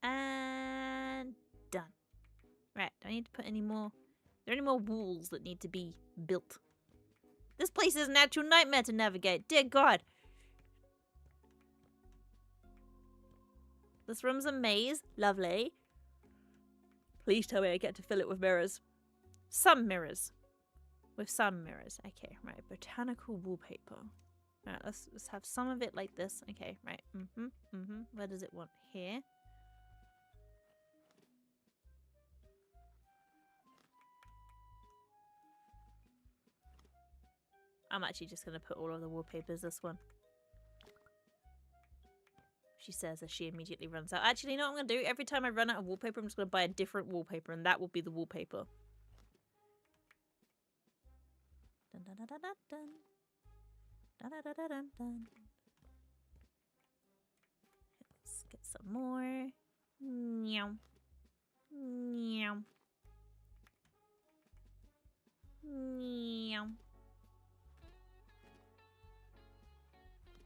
And done. Right, do I need to put any more? Are there any more walls that need to be built? This place is an actual nightmare to navigate. Dear God. This room's a maze. Lovely. Please tell me I get to fill it with mirrors. Some mirrors. With some mirrors. Okay, right. Botanical wallpaper. Right, let's have some of it like this. Okay, right. Where does it want? Here. I'm actually just going to put all of the wallpapers this one. She says as she immediately runs out. Actually, you know what I'm going to do? Every time I run out of wallpaper, I'm just going to buy a different wallpaper, and that will be the wallpaper. Dun, dun, dun, dun, dun. Dun, dun, dun, dun, dun, dun. Let's get some more. Meow. Meow. Meow.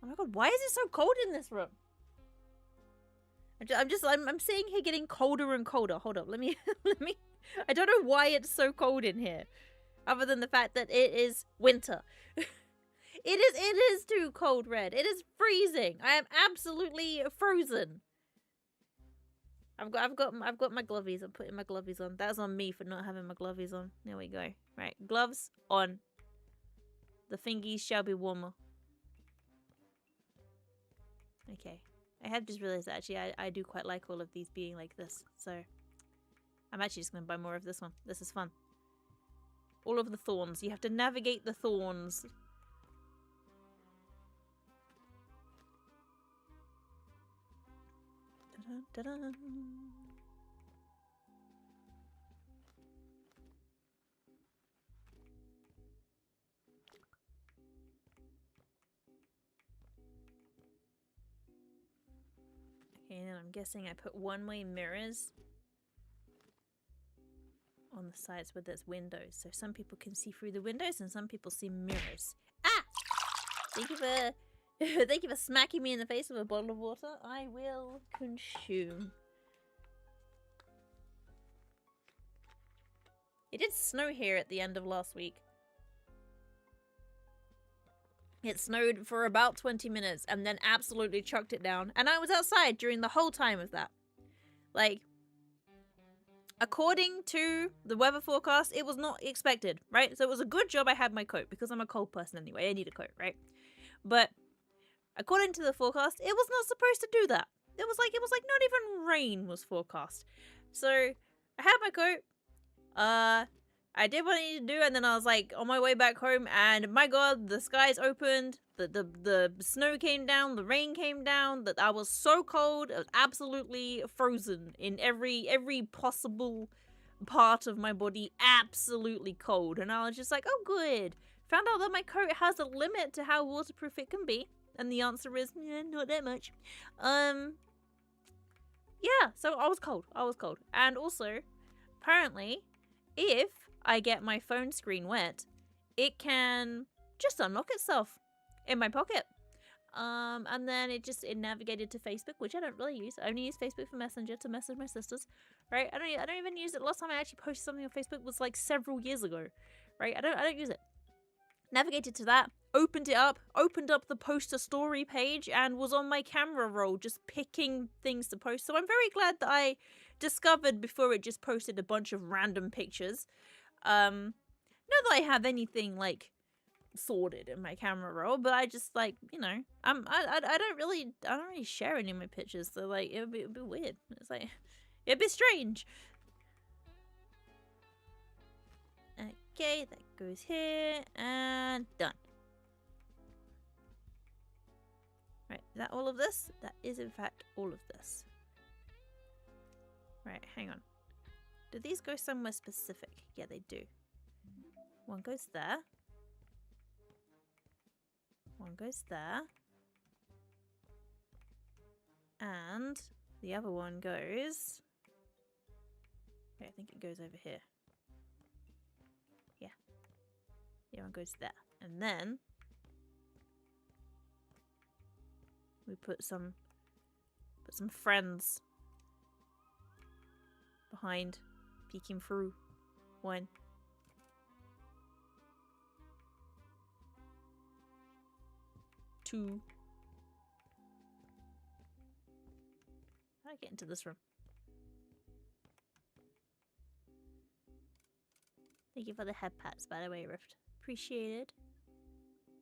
Oh my God, why is it so cold in this room? I'm seeing here getting colder and colder. Hold up, let me, I don't know why it's so cold in here. Other than the fact that it is winter. It is too cold, Red. It is freezing. I am absolutely frozen. I've got my glovies. I'm putting my glovies on. That's on me for not having my glovies on. There we go. Right, gloves on. The fingies shall be warmer. Okay. I have just realized that actually I do quite like all of these being like this. So I'm actually just going to buy more of this one. This is fun. All of the thorns. You have to navigate the thorns. Ta-da, ta-da. Okay, and I'm guessing I put one-way mirrors on the sides where there's windows, so some people can see through the windows and some people see mirrors. Ah! Thank you for thank you for smacking me in the face with a bottle of water. I will consume. It did snow here at the end of last week. It snowed for about 20 minutes and then absolutely chucked it down. And I was outside during the whole time of that. Like, according to the weather forecast, it was not expected, right? So it was a good job I had my coat because I'm a cold person anyway. I need a coat, right? But according to the forecast, it was not supposed to do that. It was like not even rain was forecast. So I had my coat. I did what I needed to do, and then I was like on my way back home, and my God, the skies opened, the snow came down, the rain came down, that I was so cold, I was absolutely frozen in every possible part of my body, absolutely cold, and I was just like, oh good. Found out that my coat has a limit to how waterproof it can be, and the answer is, yeah, not that much. Yeah, so I was cold, and also, apparently, if I get my phone screen wet, it can just unlock itself in my pocket. And then it navigated to Facebook, which I don't really use. I only use Facebook for Messenger to message my sisters, right? I don't even use it. Last time I actually posted something on Facebook was like several years ago, right? I don't use it. Navigated to that, opened up the post a story page, and was on my camera roll just picking things to post. So I'm very glad that I discovered before it just posted a bunch of random pictures. Not that I have anything like sorted in my camera roll, but I just like, you know, I don't really share any of my pictures, so like it'd be weird. It's like it'd be strange. Okay, that goes here and done. Right, is that all of this? That is in fact all of this. Right, hang on. Do these go somewhere specific? Yeah, they do. One goes there. One goes there. And the other one goes... Okay, I think it goes over here. Yeah. The other one goes there. And then... we put some friends behind, peeking through. 1, 2. How do I get into this room? Thank you for the head pats, by the way, Rift. Appreciated.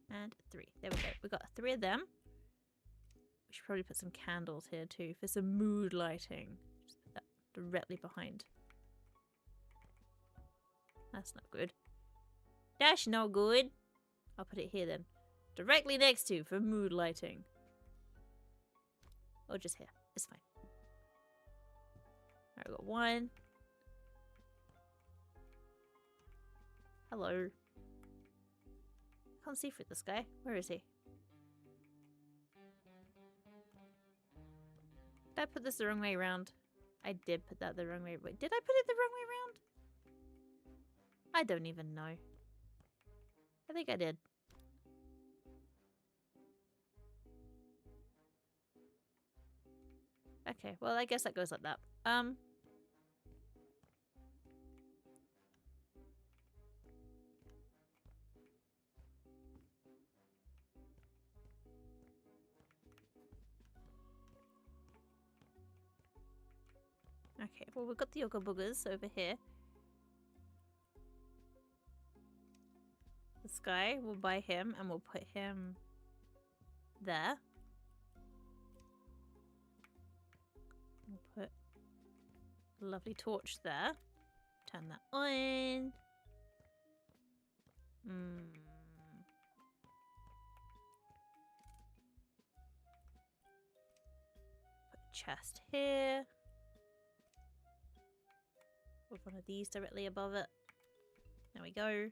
And 3. There we go. We got 3 of them. We should probably put some candles here too for some mood lighting. Just put that directly behind. That's not good. That's not good. I'll put it here then. Directly next to for mood lighting. Or just here. It's fine. Alright, we've got 1. Hello. Can't see through this guy. Where is he? Did I put this the wrong way around? I did put that the wrong way. Wait, did I put it the wrong way around? I don't even know. I think I did. Okay, well I guess that goes like that. Okay, well we've got the Yoga Boogers over here. This guy, we'll buy him and we'll put him there. We'll put a lovely torch there. Turn that on. Put a chest here. With one of these directly above it. There we go.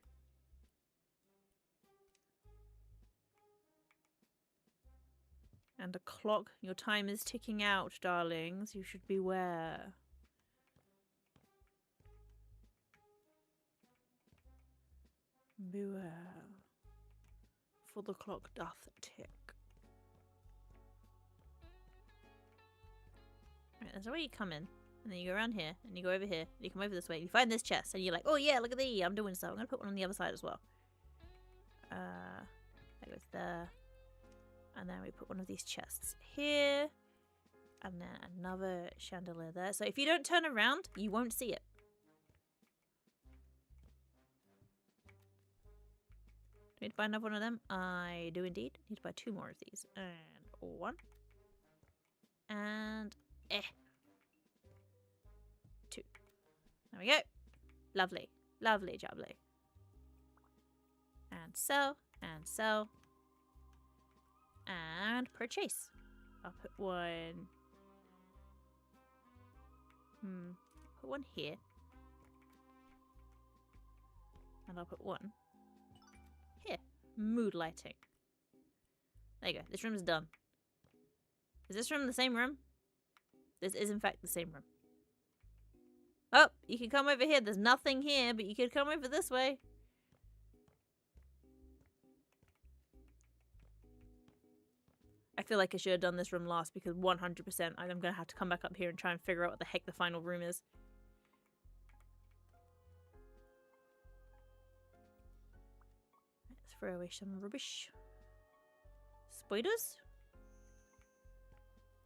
And a clock. Your time is ticking out, darlings. You should beware. Beware. For the clock doth tick. Right, that's where you come in. And then you go around here, and you go over here, and you come over this way, and you find this chest, and you're like, oh yeah, look at thee, I'm doing so. I'm going to put one on the other side as well. That goes there. And then we put one of these chests here. And then another chandelier there. So if you don't turn around, you won't see it. Need to buy another one of them? I do indeed. Need to buy 2 more of these. And 1. And 2. There we go. Lovely. Lovely jubbly. And sell. And sell. And purchase. I'll put 1. Put 1 here. And I'll put 1 here. Mood lighting. There you go. This room's done. Is this room the same room? This is in fact the same room. Oh, you can come over here. There's nothing here, but you could come over this way. I feel like I should have done this room last because 100% I'm going to have to come back up here and try and figure out what the heck the final room is. Let's throw away some rubbish. Spiders?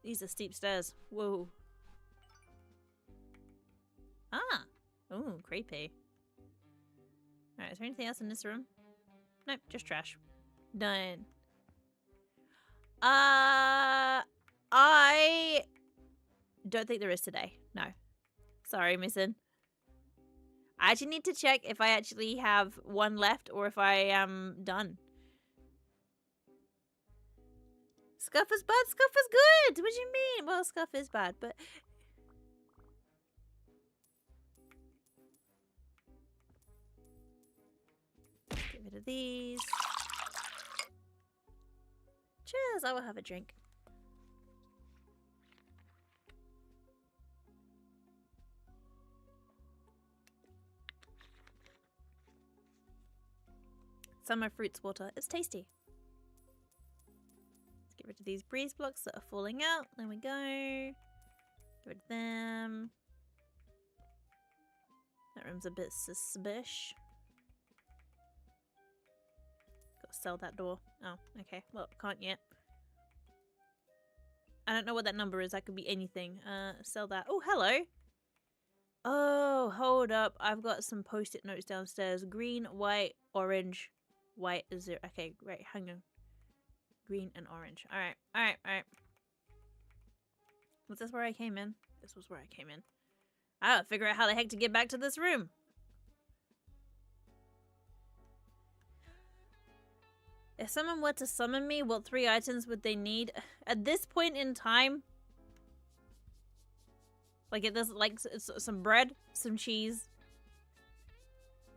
These are steep stairs. Whoa. Ah! Ooh, creepy. Alright, is there anything else in this room? Nope, just trash. Done. I don't think there is today. No. Sorry, missing. I actually need to check if I actually have one left or if I am done. Scuff is bad? Scuff is good! What do you mean? Well, Scuff is bad, but... Get rid of these. Cheers, I will have a drink. Summer fruits water. It's tasty. Let's get rid of these breeze blocks that are falling out. There we go. Get rid of them. That room's a bit suspicious. Gotta sell that door. Oh, okay. Well, can't yet. I don't know what that number is. That could be anything. Sell that. Oh, hello. Oh, hold up. I've got some post-it notes downstairs. Green, white, orange. White is 0. Okay, right, hang on. Green and orange. Alright, alright, alright. Was this where I came in? This was where I came in. I gotta figure out how the heck to get back to this room. If someone were to summon me, what 3 items would they need? At this point in time, like it does, like some bread, some cheese,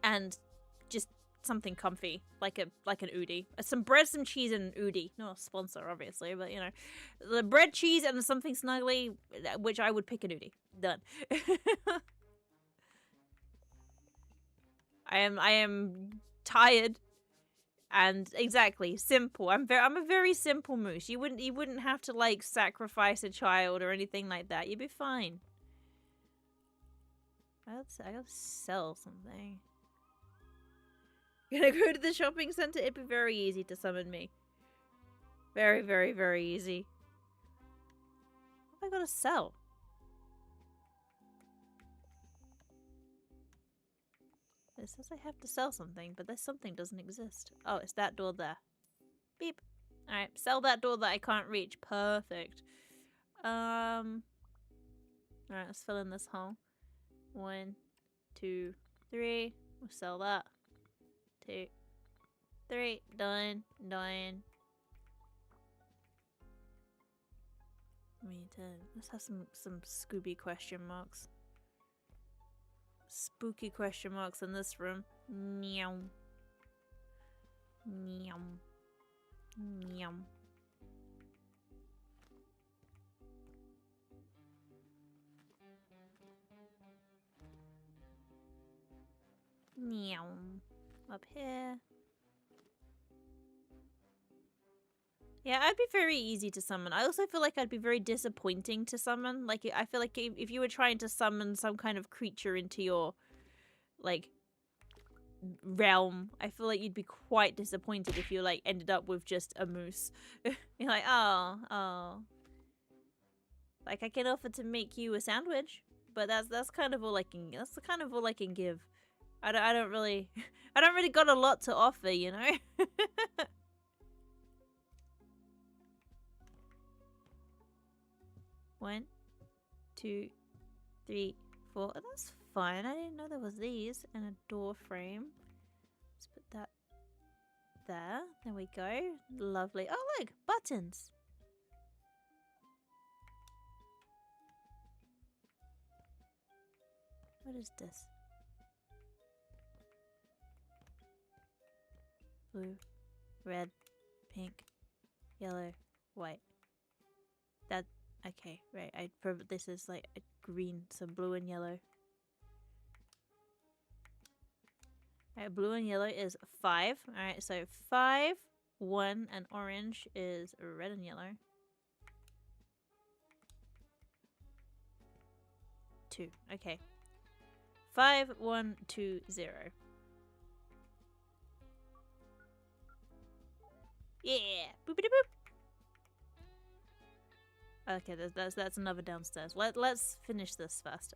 and just something comfy, like an Udi. Some bread, some cheese, and an Udi. Not a sponsor, obviously, but you know, the bread, cheese, and something snuggly, which I would pick an Udi. Done. I am tired, and exactly simple. I'm a very simple moose. You wouldn't have to like sacrifice a child or anything like that. You'd be fine. I gotta sell something. Gonna go to the shopping center. It'd be very easy to summon me. Very, very, very easy. What have I gotta sell? It says I have to sell something, but this something doesn't exist. Oh, it's that door there. Beep. Alright, sell that door that I can't reach. Perfect. Alright, let's fill in this hole. 1, 2, 3. We'll sell that. 2, 3. Done. Done. Let's have some Scooby question marks. Spooky question marks in this room. Meow. Meow. Meow. Meow. Up here. Yeah, I'd be very easy to summon. I also feel like I'd be very disappointing to summon. Like, I feel like if you were trying to summon some kind of creature into your, like, realm, I feel like you'd be quite disappointed if you, like, ended up with just a moose. You're like, oh. Like, I can offer to make you a sandwich, but that's kind of all I can, that's kind of all I can give. I don't really got a lot to offer, you know? 1, 2, 3, 4. Oh, that's fine. I didn't know there was these and a door frame. Let's put that there. There we go. Lovely. Oh, look, buttons. What is this? Blue, red, pink, yellow, white. That. Okay, right. This is like a green, so blue and yellow. Alright, blue and yellow is 5. Alright, so 5, 1, and orange is red and yellow. 2. Okay. 5, 1, 2, 0. Yeah! Boopity boop! Okay, that's another downstairs. Let's finish this first.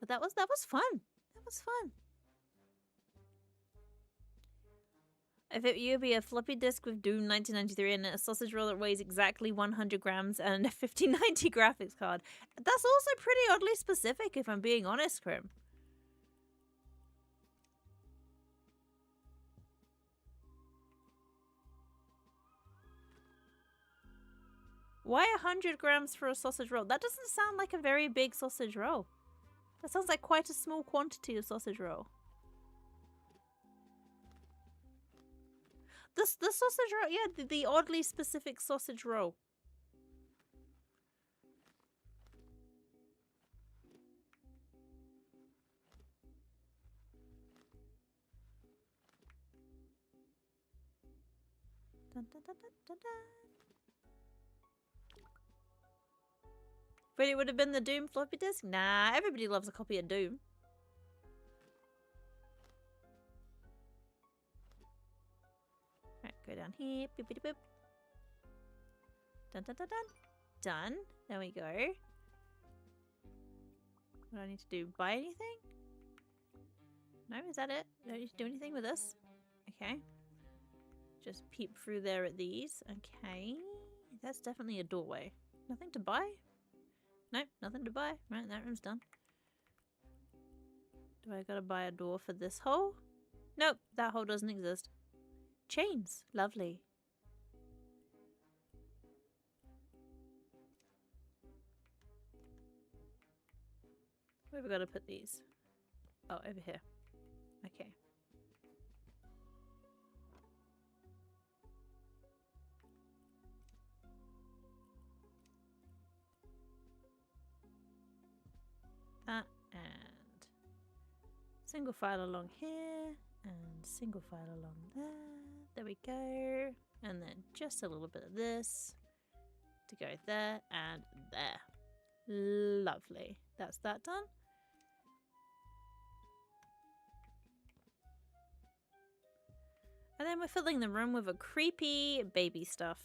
But that was fun. That was fun. You'd be a floppy disk with Doom 1993 and a sausage roll that weighs exactly 100 grams and a 5090 graphics card. That's also pretty oddly specific, if I'm being honest, Krim. Why 100 grams for a sausage roll? That doesn't sound like a very big sausage roll. That sounds like quite a small quantity of sausage roll. The sausage roll, yeah, the oddly specific sausage roll. Dun, dun, dun, dun, dun, dun. But it would have been the Doom floppy disk? Nah, everybody loves a copy of Doom. Right, go down here. Boop, boop, boop. Dun, dun, dun, dun. Done. There we go. What do I need to do? Buy anything? No, is that it? Don't need to do anything with this? Okay. Just peep through there at these. Okay. That's definitely a doorway. Nothing to buy? Nope, nothing to buy. Right, that room's done. Do I gotta buy a door for this hole? Nope, that hole doesn't exist. Chains. Lovely. Where have we got to put these? Oh, over here. Okay. That and single file along here and single file along there. There we go. And then just a little bit of this to go there and there. Lovely. That's that done. And then we're filling the room with a creepy baby stuff.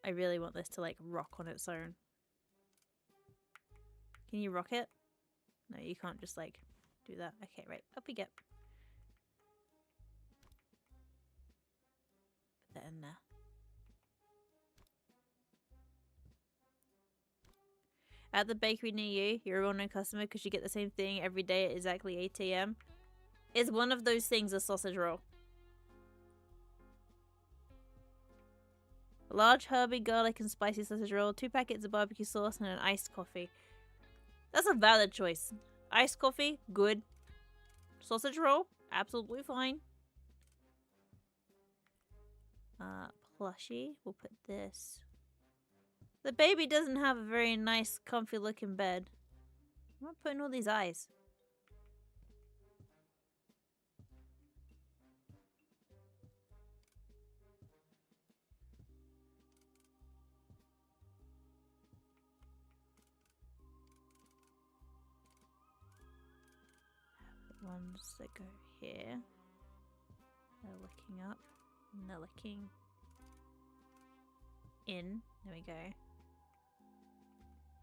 I really want this to like rock on its own. Can you rock it? No, you can't just like do that. Okay, right, up we get. Put that in there. At the bakery near you, you're a well-known customer because you get the same thing every day at exactly 8 AM. Is one of those things a sausage roll? A large herby, garlic and spicy sausage roll, 2 packets of barbecue sauce and an iced coffee. That's a valid choice. Iced coffee, good. Sausage roll, absolutely fine. Plushie, we'll put this. The baby doesn't have a very nice, comfy looking bed. I'm not putting all these eyes. Ones that go here. They're looking up. And they're looking in. There we go.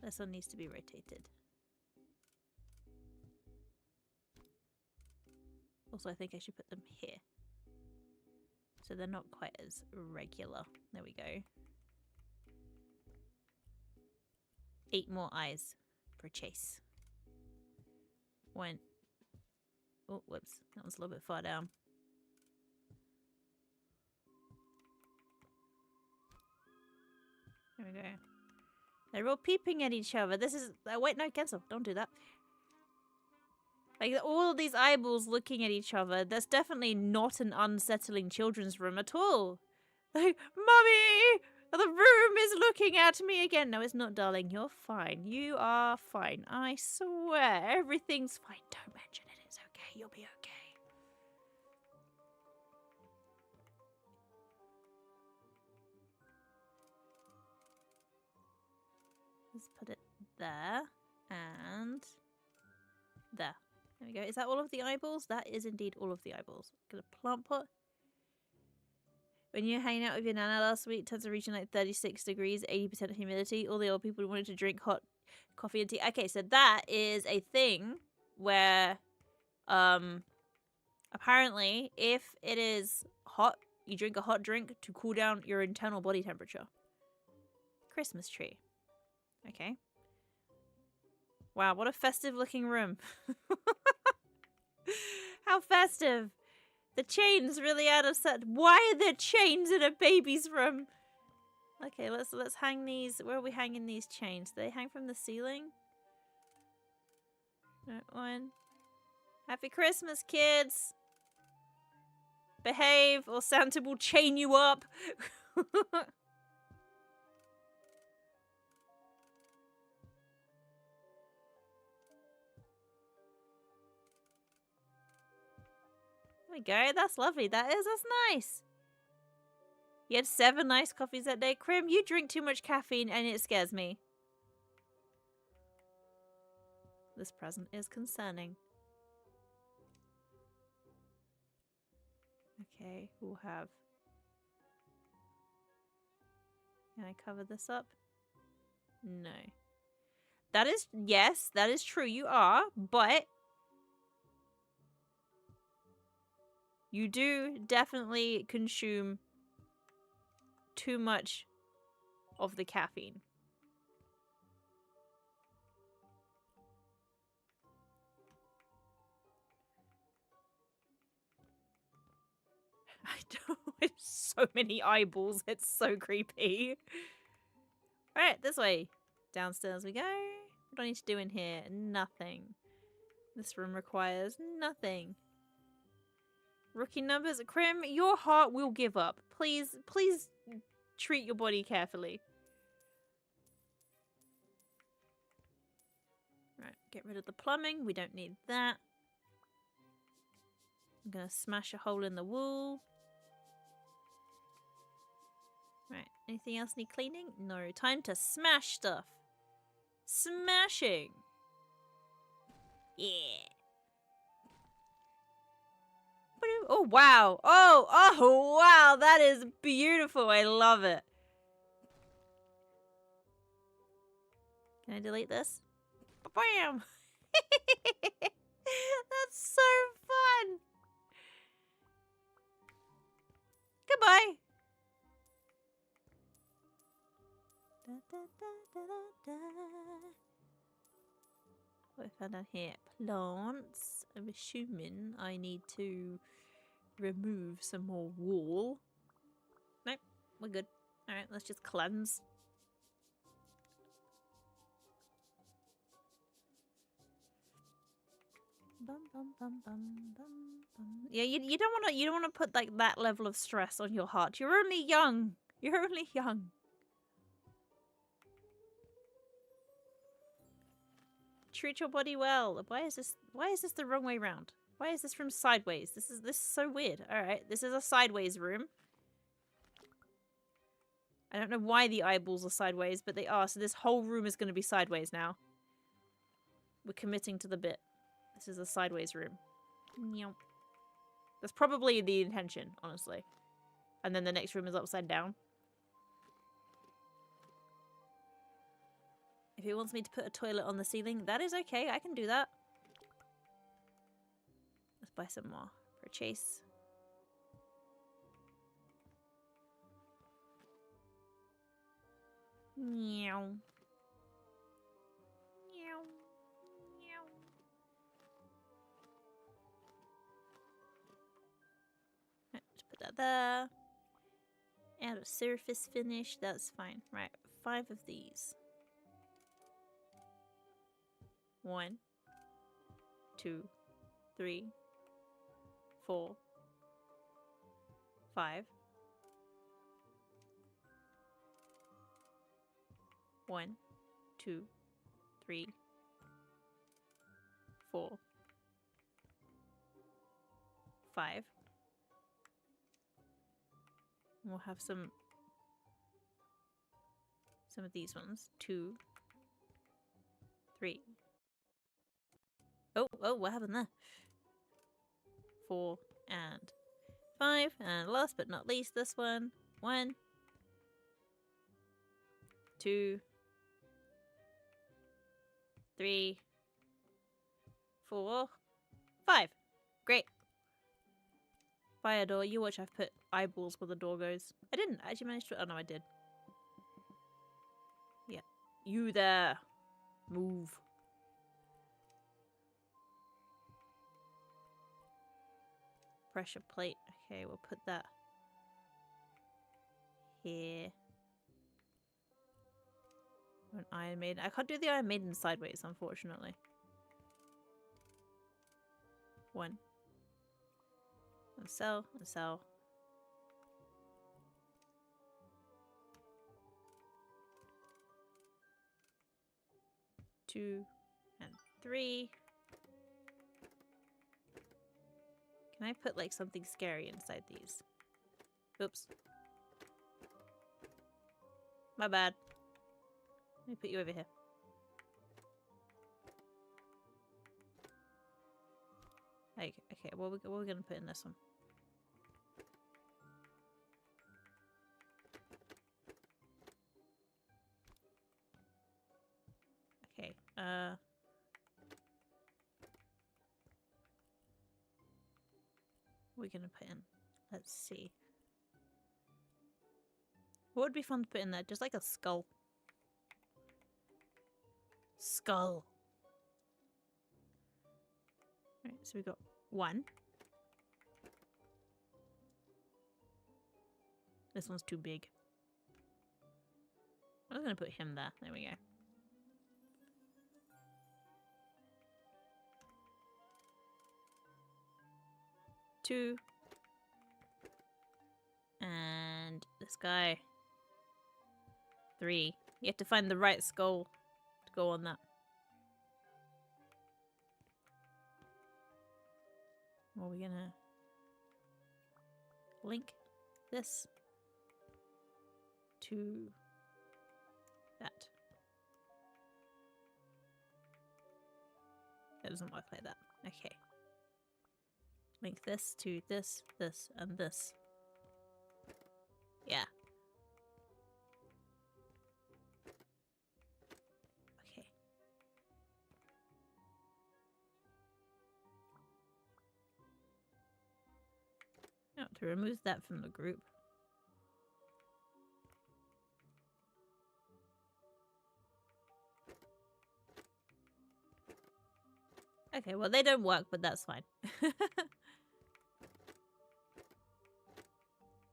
This one needs to be rotated. Also, I think I should put them here. So they're not quite as regular. There we go. 8 more eyes per chase. 1. Oh, whoops. That was a little bit far down. There we go. They're all peeping at each other. This is... wait, no, cancel. Don't do that. Like, all of these eyeballs looking at each other. That's definitely not an unsettling children's room at all. Like, Mummy! The room is looking at me again. No, it's not, darling. You're fine. You are fine. I swear. Everything's fine. Don't mention it. It's okay. You'll be okay. Let's put it there. And there. There we go. Is that all of the eyeballs? That is indeed all of the eyeballs. Got a plant pot. When you were hanging out with your nana last week, temps are reaching like 36 degrees, 80% humidity. All the old people wanted to drink hot coffee and tea. Okay, so that is a thing where, apparently, if it is hot, you drink a hot drink to cool down your internal body temperature. Christmas tree. Okay. Wow, what a festive looking room. How festive. The chains really add a set. Why are there chains in a baby's room? Okay, let's hang these. Where are we hanging these chains? Do they hang from the ceiling? Right, one. Happy Christmas, kids. Behave or Santa will chain you up. There we go. That's lovely. That's nice. You had 7 nice coffees that day. Crim, you drink too much caffeine and it scares me. This present is concerning. Okay, we'll have... Can I cover this up? No. That is... Yes, that is true. You are, but... You do definitely consume too much of the caffeine. I don't... With so many eyeballs, it's so creepy. Alright, this way. Downstairs we go. What do I need to do in here? Nothing. This room requires nothing. Rookie numbers. Crim, your heart will give up. Please, please treat your body carefully. Right, get rid of the plumbing. We don't need that. I'm gonna smash a hole in the wall. Right, anything else need cleaning? No, time to smash stuff. Smashing! Yeah! Oh, wow! Oh, wow! That is beautiful! I love it! Can I delete this? Bam! That's so fun! Goodbye! Da, da, da, da, da, da. What have I found down here? Plants. I'm assuming I need to remove some more wall. Nope, we're good. Alright, let's just cleanse. Bum, bum, bum, bum, bum, bum. Yeah, you don't wanna put like that level of stress on your heart. You're only young. You're only young. Treat your body well. Why is this the wrong way round? Why is this from sideways? This is so weird. Alright, this is a sideways room. I don't know why the eyeballs are sideways, but they are. So this whole room is going to be sideways now. We're committing to the bit. This is a sideways room. That's probably the intention, honestly. And then the next room is upside down. If he wants me to put a toilet on the ceiling, that is okay. I can do that. Let's buy some more. Purchase. Meow. Meow. Meow. Just put that there. Out of surface finish. That's fine. Right. 5 of these. 1, 2, 3, 4, 5. 1, 2, 3, 4, 5. And we'll have some of these ones. 2, 3. Oh, what happened there? 4 and 5. And last but not least, this one. 1, 2, 3, 4, 5. Great. Fire door. You watch. I've put eyeballs where the door goes. I didn't actually manage to. Oh no, I did. Yeah. You there. Move. Pressure plate. Okay, we'll put that here. An Iron Maiden. I can't do the Iron Maiden sideways, unfortunately. 1. And sell, and sell. 2 and 3. Can I put like something scary inside these? Oops. My bad. Let me put you over here. Okay, what are we gonna put in this one? Okay, what are we gonna put in? Let's see. What would be fun to put in there? Just like a skull. Skull. Right, so we got 1. This one's too big. I was gonna put him there. There we go. Two. And this guy. 3. You have to find the right skull to go on that. What are we gonna link this to that? That doesn't work like that. Okay. Link this to this, this, and this. Yeah. Okay. Now to remove that from the group. Okay, well they don't work, but that's fine.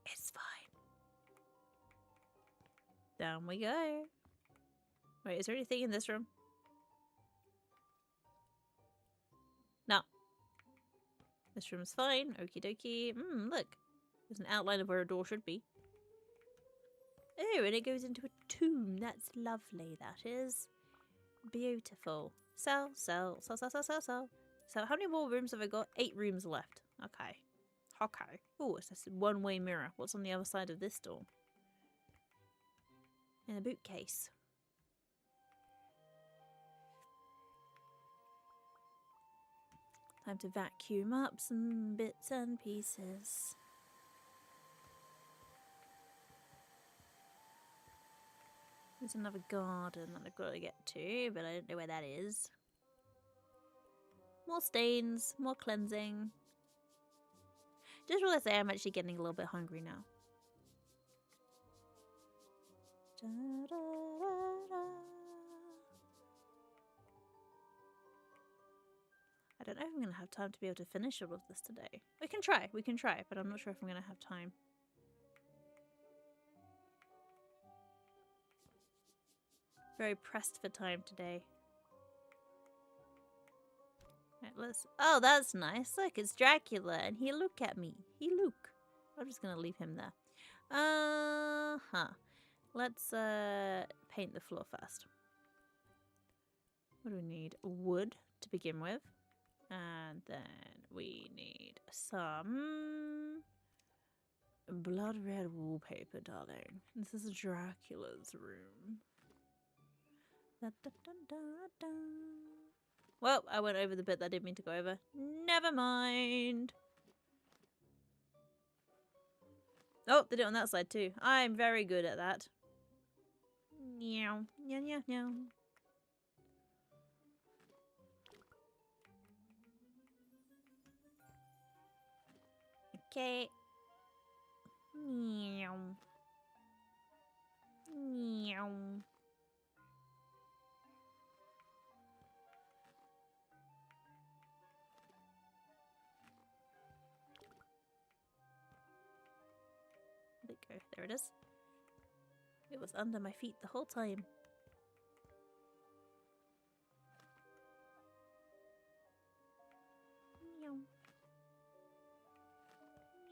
It's fine. Down we go. Wait, is there anything in this room? No. This room's fine. Okie dokie. Look. There's an outline of where a door should be. Oh, and it goes into a tomb. That's lovely, that is. Beautiful. Sell, sell, sell, sell, sell, sell, sell. So how many more rooms have I got? 8 rooms left. Okay. Okay. Oh, it's just a one-way mirror. What's on the other side of this door? In a bookcase. Time to vacuum up some bits and pieces. There's another garden that I've got to get to, but I don't know where that is. More stains, more cleansing. Just realised I am actually getting a little bit hungry now. Da, da, da, da. I don't know if I'm going to have time to be able to finish all of this today. We can try, but I'm not sure if I'm going to have time. Very pressed for time today. Right, let's... Oh, that's nice. Look, it's Dracula, and he look at me. He look. I'm just going to leave him there. Let's paint the floor first. What do we need? Wood to begin with. And then we need some blood red wallpaper, darling. This is Dracula's room. Da, da, da, da, da. Well, I went over the bit that I didn't mean to go over. Never mind. Oh, they did it on that side too. I'm very good at that. Meow, meow, meow, meow. Okay. Meow. Meow. Where'd it go? There it is. It was under my feet the whole time. Meow.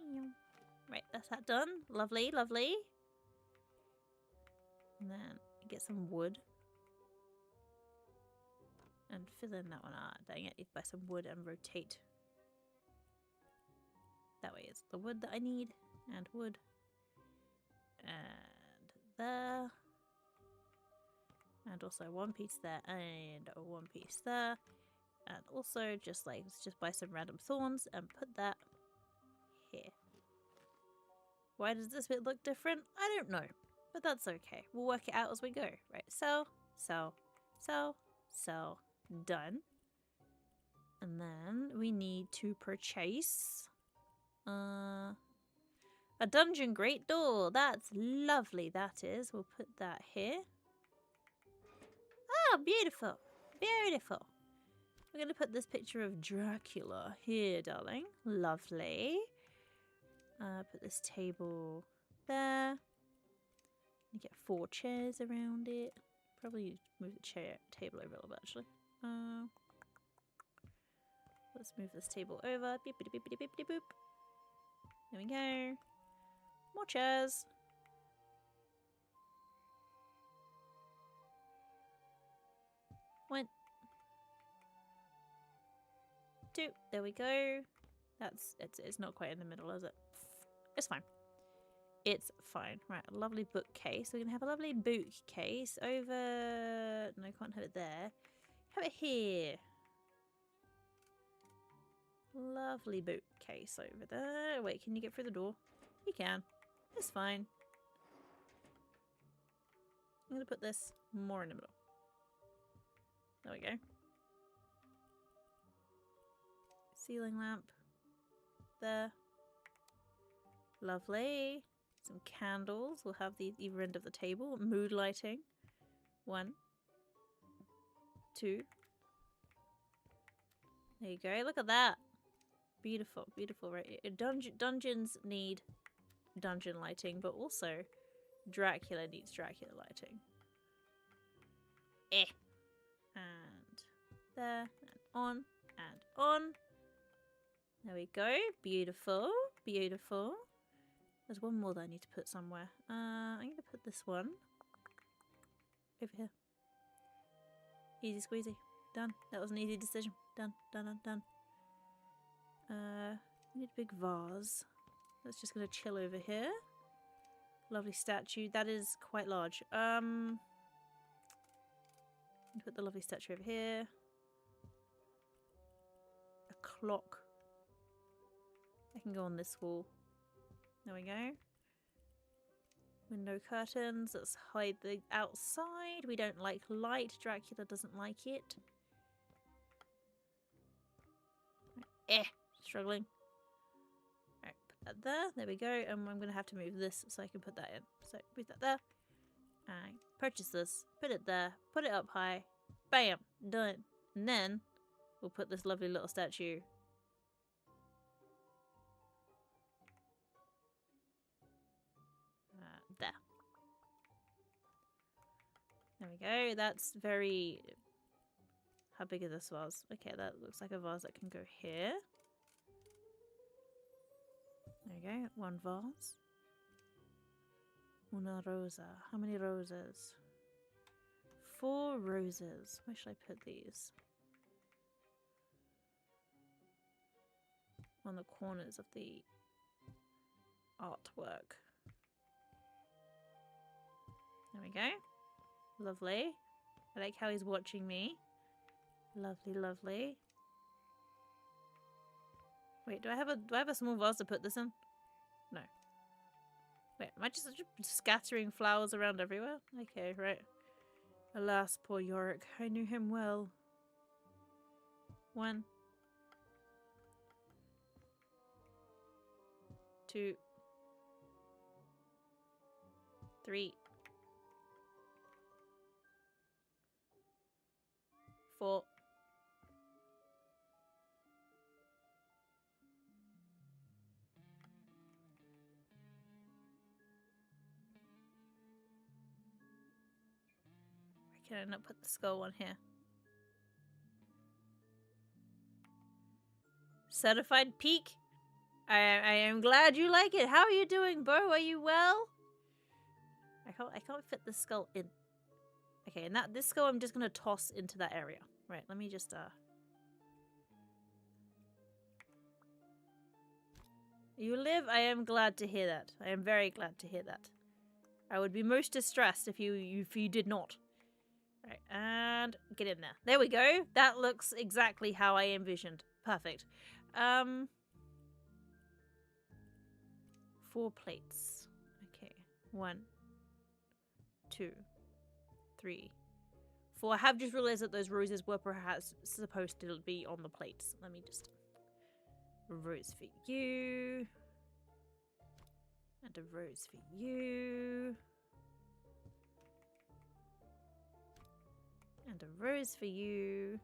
Meow. Right, that's that done. Lovely, lovely. And then get some wood. And fill in that one. Ah, dang it. You buy some wood and rotate. That way it's the wood that I need. And wood. And there. And also one piece there. And one piece there. And also just like, let's just buy some random thorns and put that here. Why does this bit look different? I don't know. But that's okay. We'll work it out as we go. Right, so. Done. And then we need to purchase a dungeon great door. That's lovely, that is. We'll put that here. Oh, beautiful. Beautiful. We're going to put this picture of Dracula here, darling. Lovely. Put this table there. You get 4 chairs around it. Probably move the table over a little bit, actually. Let's move this table over. Beep, beep, beep, beep, beep, beep, boop. There we go. More chairs. One. 2. There we go. It's not quite in the middle, is it? It's fine. It's fine. Right, a lovely bookcase. We're going to have a lovely bookcase over... No, I can't have it there. Have it here. Lovely bookcase over there. Wait, can you get through the door? You can. It's fine. I'm going to put this more in the middle. There we go. Ceiling lamp. There. Lovely. Some candles. We'll have these either end of the table. Mood lighting. 1. 2. There you go. Look at that. Beautiful. Beautiful, right? Dungeons need dungeon lighting, but also Dracula needs Dracula lighting. And there. And on. And on. There we go. Beautiful. Beautiful. There's one more that I need to put somewhere. I'm going to put this one over here. Easy squeezy. Done. That was an easy decision. Done. Done, done, done. We need a big vase. That's just going to chill over here. Lovely statue. That is quite large. Put the lovely statue over here. A clock. I can go on this wall. There we go. Window curtains. Let's hide the outside. We don't like light. Dracula doesn't like it. Struggling. Alright, put that there. There we go. And I'm going to have to move this so I can put that in. So move that there. And purchase this. Put it there. Put it up high. Bam. Done. And then we'll put this lovely little statue there. There we go. That's very... How big is this vase? Okay, that looks like a vase that can go here. There we go. 1 vase. Una rosa. How many roses? 4 roses. Where should I put these? On the corners of the artwork. There we go. Lovely. I like how he's watching me. Lovely, lovely. Wait, do I have a small vase to put this in? No. Wait, am I just scattering flowers around everywhere? Okay, right. Alas, poor Yorick. I knew him well. 1. 2, 3, 4. Why can I not put the skull one here? Certified peak. I am glad you like it. How are you doing, Bo? Are you well? I can't fit the skull in. Okay, and this skull I'm just gonna toss into that area. Right, let me just You live? I am glad to hear that. I am very glad to hear that. I would be most distressed if you did not. Right, and get in there. There we go. That looks exactly how I envisioned. Perfect. 4 plates. Okay. 1, 2, 3, 4. I have just realized that those roses were perhaps supposed to be on the plates. Let me just... A rose for you. And a rose for you. And a rose for you.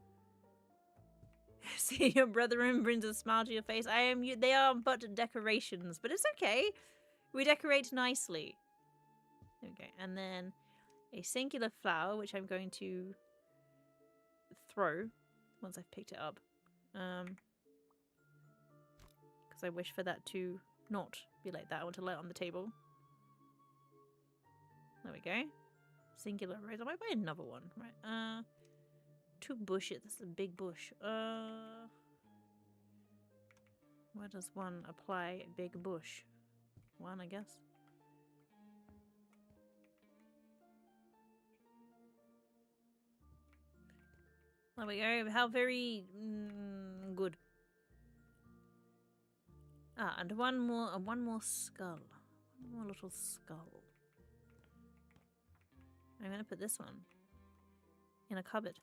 See your brethren brings a smile to your face. They are but decorations, but it's okay. We decorate nicely. There we go. And then a singular flower, which I'm going to throw once I've picked it up. Because I wish for that to not be like that. I want to lay it on the table. There we go. Singular rose. I might buy another one. Right. 2 bushes. This is a big bush. Where does one apply a big bush? 1, I guess. There we go. How very good. Ah, and one more skull. One more little skull. I'm gonna put this one in a cupboard.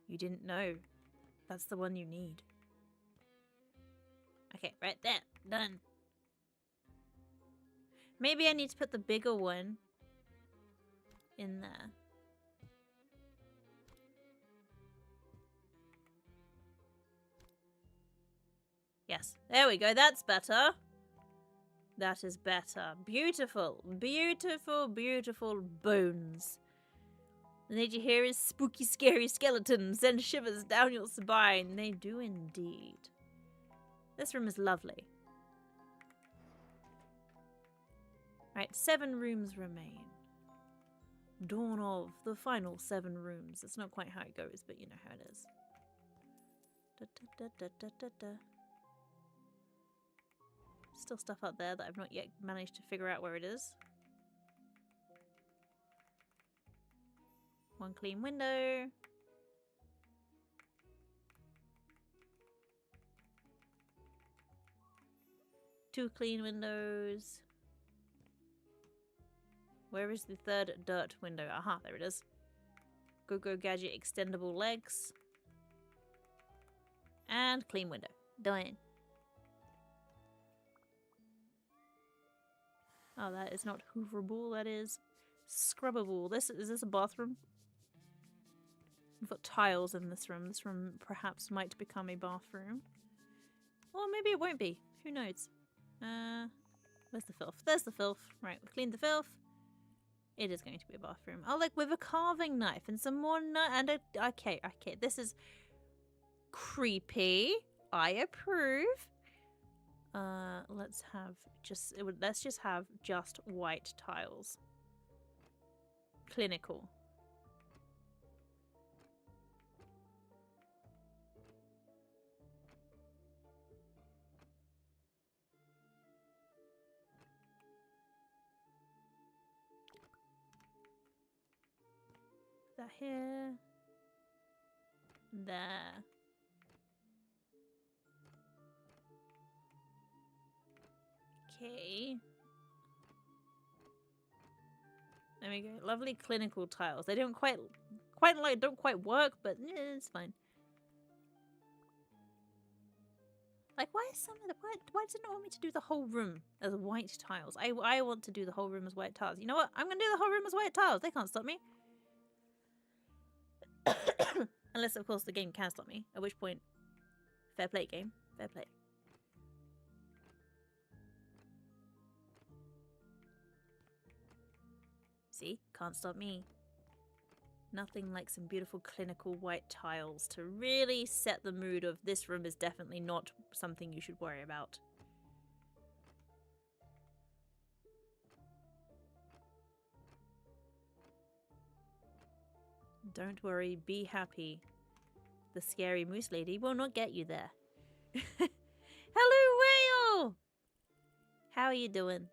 You didn't know. That's the one you need. Okay, right there. Done. Maybe I need to put the bigger one in there. Yes, there we go. That's better. That is better. Beautiful. Beautiful, beautiful bones. The need you hear is spooky, scary skeletons. Send shivers down your spine. They do indeed. This room is lovely. Right, 7 rooms remain. Dawn of the final 7 rooms. That's not quite how it goes, but you know how it is. Da, da, da, da, da, da. Still stuff up there that I've not yet managed to figure out where it is. 1 clean window. Two clean windows. Where is the 3rd dirt window? Aha, there it is. Go-Go Gadget extendable legs. And clean window. Done. Oh, that is not hooverable, that is scrubbable. Is this a bathroom? We've got tiles in this room. This room perhaps might become a bathroom. Or maybe it won't be. Who knows? Where's the filth? There's the filth. Right, we've cleaned the filth. It is going to be a bathroom. Oh, like with a carving knife and some more okay, this is creepy. I approve. Let's just have just white tiles. Clinical. That here. There. Okay. There we go. Lovely clinical tiles. They don't quite work, but it's fine. Like, why is some of the why does it not want me to do the whole room as white tiles? I want to do the whole room as white tiles. You know what? I'm gonna do the whole room as white tiles. They can't stop me. Unless, of course, the game can stop me. At which point, fair play, game. Fair play. See? Can't stop me. Nothing like some beautiful clinical white tiles to really set the mood of this room is definitely not something you should worry about. Don't worry, be happy. The scary moose lady will not get you there. Hello, whale! How are you doing?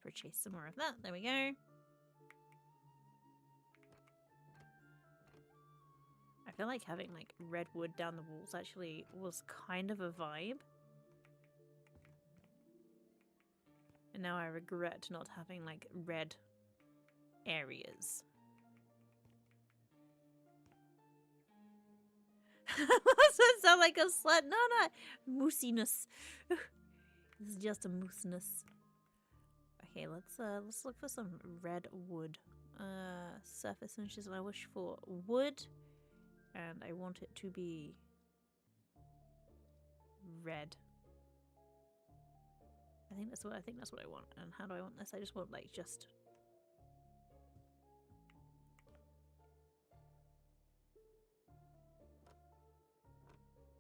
Let's purchase some more of that. There we go. I feel like having like red wood down the walls actually was kind of a vibe. And now I regret not having like red areas. Doesn't sound like a slut. No, not moosiness. It's just a mooseness. Okay, let's look for some red wood. Surface finishes, and I wish for wood, and I want it to be red. I think that's what I want. And how do I want this? I just want like just.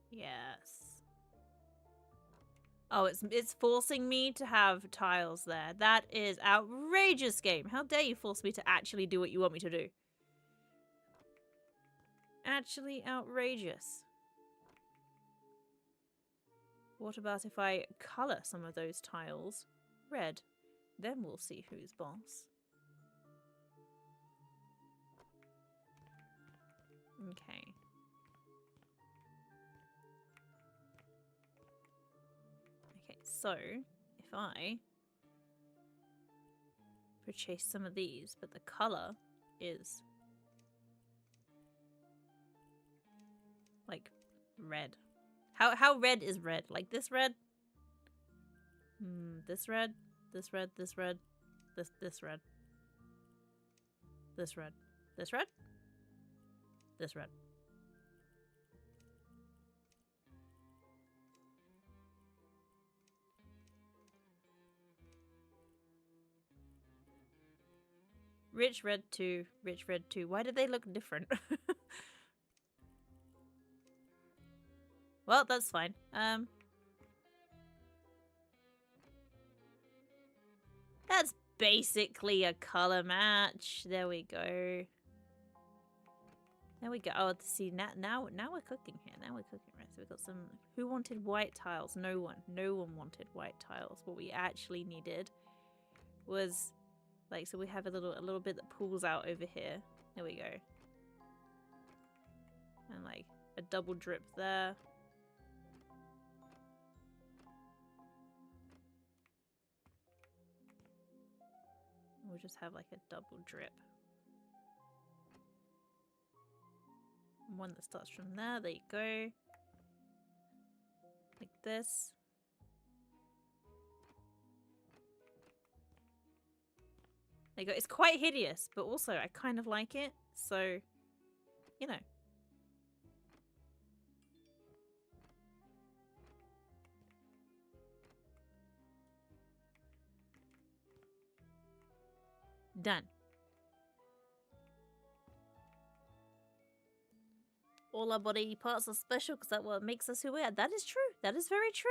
Yes. Oh, it's forcing me to have tiles there. That is outrageous, game. How dare you force me to actually do what you want me to do? Actually outrageous. What about if I colour some of those tiles red? Then we'll see who's boss. Okay. Okay, so if I purchase some of these, but the colour is like red. How red is red? Like this red? This red? This red? This red? This red? This red? This red? This red? Rich red 2, rich red 2. Why do they look different? Well, that's fine. That's basically a color match. There we go. There we go. Oh, see, now we're cooking here. Now we're cooking, right? So we've got some. Who wanted white tiles? No one. No one wanted white tiles. What we actually needed was, like, so we have a little bit that pulls out over here. There we go. And like a double drip there. We'll just have like a double drip. One that starts from there. There you go. Like this. There you go. It's quite hideous, but also I kind of like it. So, you know. Done. All our body parts are special because that's what makes us who we are. That is true. That is very true.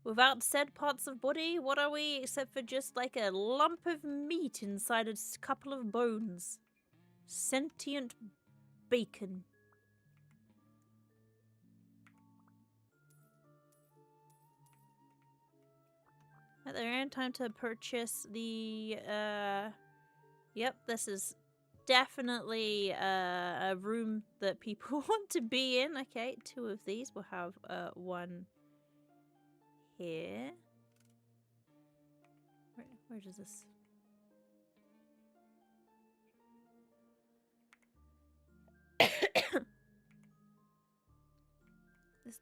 Without said parts of body, what are we except for just like a lump of meat inside a couple of bones? Sentient bacon. At their own time to purchase the, yep, this is definitely a room that people want to be in. Okay, 2 of these. We'll have one here. Where does this?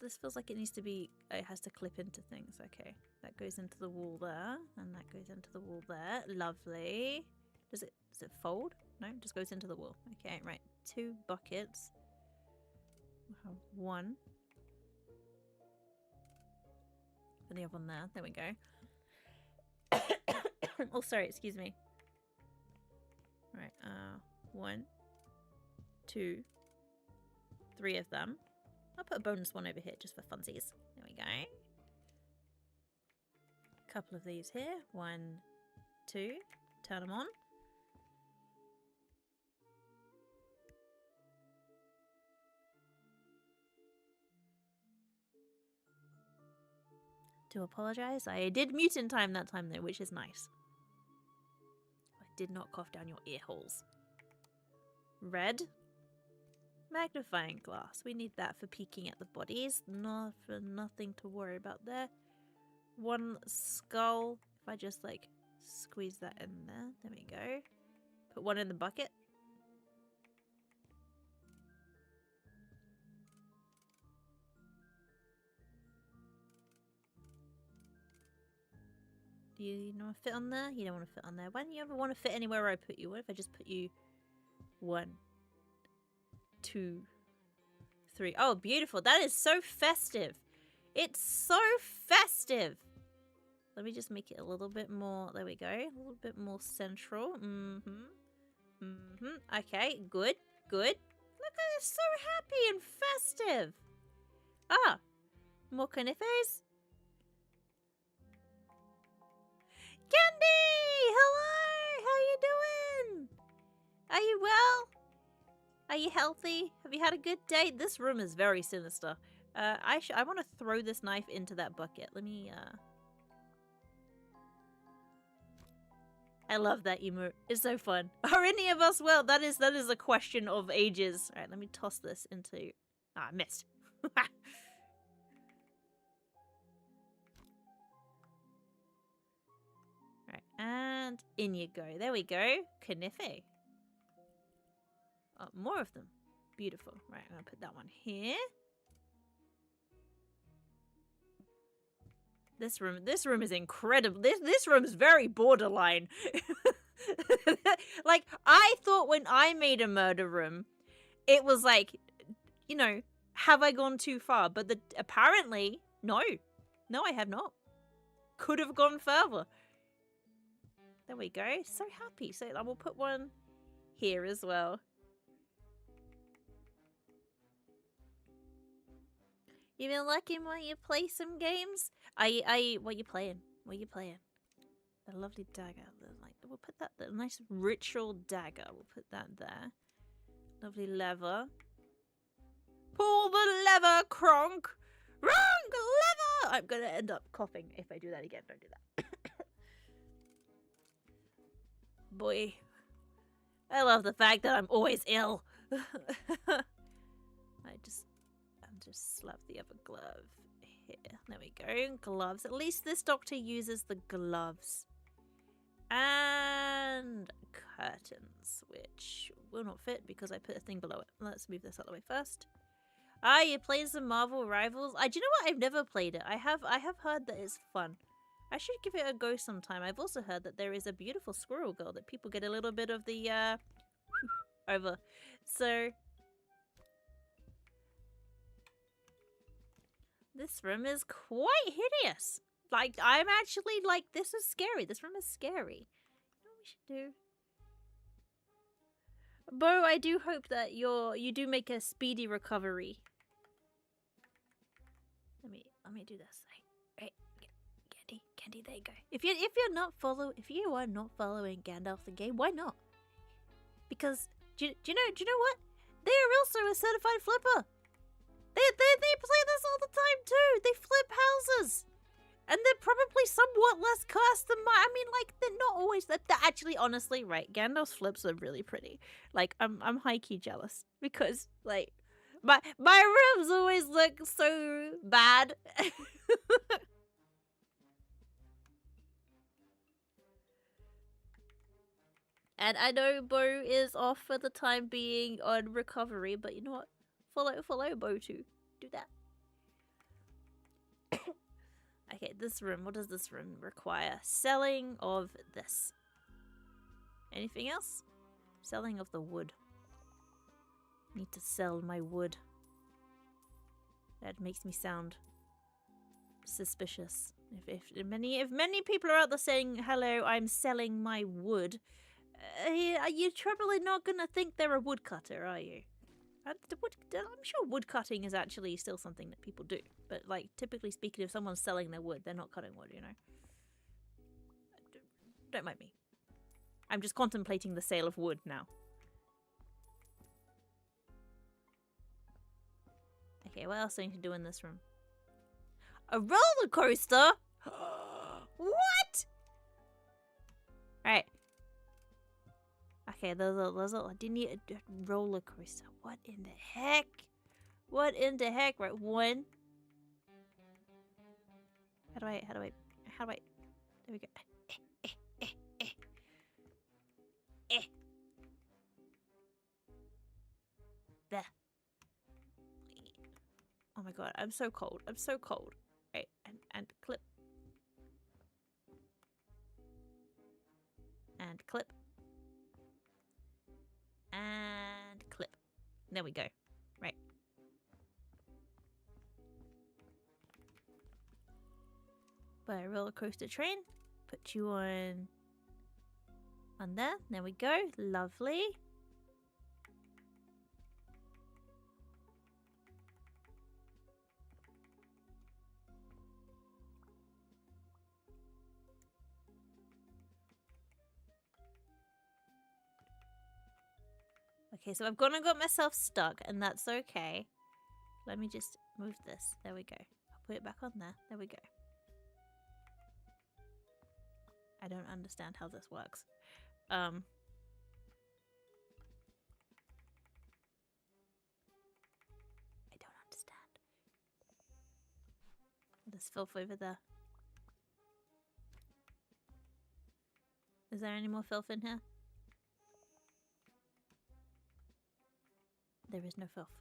This feels like it needs to be, it has to clip into things. Okay, that goes into the wall there, and that goes into the wall there. Lovely. Does it fold? No, it just goes into the wall. Okay, right. 2 buckets. We'll have 1. Put the other one there. There we go. Oh, sorry, excuse me. Right, 1, 2, 3 of them. I'll put a bonus one over here just for funsies. There we go. A couple of these here. 1, 2. Turn them on. Do apologize. I did mute in time that time though, which is nice. I did not cough down your ear holes. Red. Magnifying glass. We need that for peeking at the bodies. Not for nothing to worry about there. 1 skull. If I just like squeeze that in there. There we go. Put 1 in the bucket. Do you not fit on there? You don't want to fit on there. Why don't you ever want to fit anywhere where I put you? What if I just put you 1, 2, 3. Oh, beautiful. That is so festive. It's so festive. Let me just make it a little bit more. There we go. A little bit more central. Okay, good, good. Look at it, so happy and festive. Ah, more canapes. Candy! Hello! How you doing? Are you well? Are you healthy? Have you had a good day? This room is very sinister. I want to throw this knife into that bucket. Let me, I love that emote. It's so fun. Are any of us well? That is a question of ages. Alright, let me toss this into... Ah, I missed. Right, and in you go. There we go. Knife. Oh, more of them. Beautiful. Right, I'm gonna put that one here. This room is incredible. This room is very borderline. Like, I thought when I made a murder room, it was like, you know, have I gone too far? But apparently, no. No, I have not. Could have gone further. There we go. So happy. So I will put one here as well. You been liking while you play some games? What you playing? What you playing? A lovely dagger. Like, we'll put that there. Nice ritual dagger. We'll put that there. Lovely lever. Pull the lever, Kronk! Wrong lever! I'm gonna end up coughing if I do that again. Don't do that. Boy. I love the fact that I'm always ill. Just slap the other glove here. There we go. Gloves. At least this doctor uses the gloves. And curtains, which will not fit because I put a thing below it. Let's move this out of the way first. Ah, you're playing some Marvel Rivals? Do you know what? I've never played it. I have heard that it's fun. I should give it a go sometime. I've also heard that there is a beautiful squirrel girl that people get a little bit of the over. So this room is quite hideous. Like, I'm actually like, this is scary. This room is scary. You know what we should do? Bo, I do hope that you do make a speedy recovery. Let me do this. Right, Candy, there you go. If you are not following Gandalf the Game, why not? Because do you know what? They are also a certified flipper. They play this all the time too. They flip houses. And they're probably somewhat less cursed than mine. I mean, like, they're not always... They're actually, honestly, right, Gandalf's flips are really pretty. Like, I'm high-key jealous. Because, like, my rooms always look so bad. And I know Bo is off for the time being on recovery, but you know what? Follow Bo too. Do that. Okay, this room. What does this room require? Selling of this. Anything else? Selling of the wood. Need to sell my wood. That makes me sound suspicious. If many people are out there saying, hello, I'm selling my wood, you're probably not gonna think they're a woodcutter, are you? I'm sure wood cutting is actually still something that people do. But, like, typically speaking, if someone's selling their wood, they're not cutting wood, you know? Don't mind me. I'm just contemplating the sale of wood now. Okay, what else do I need to do in this room? A roller coaster? What? Right. Okay, I didn't need a roller coaster. What in the heck? What in the heck? Right, one. How do I, there we go. There. Oh my god, I'm so cold. I'm so cold. Right, and clip. And clip. And clip. There we go. Right. Buy a roller coaster train. Put you on there. There we go. Lovely. Okay, so I've gone and got myself stuck, and that's okay. Let me just move this. There we go. I'll put it back on there. There we go. I don't understand how this works. I don't understand. There's filth over there. Is there any more filth in here? There is no filth.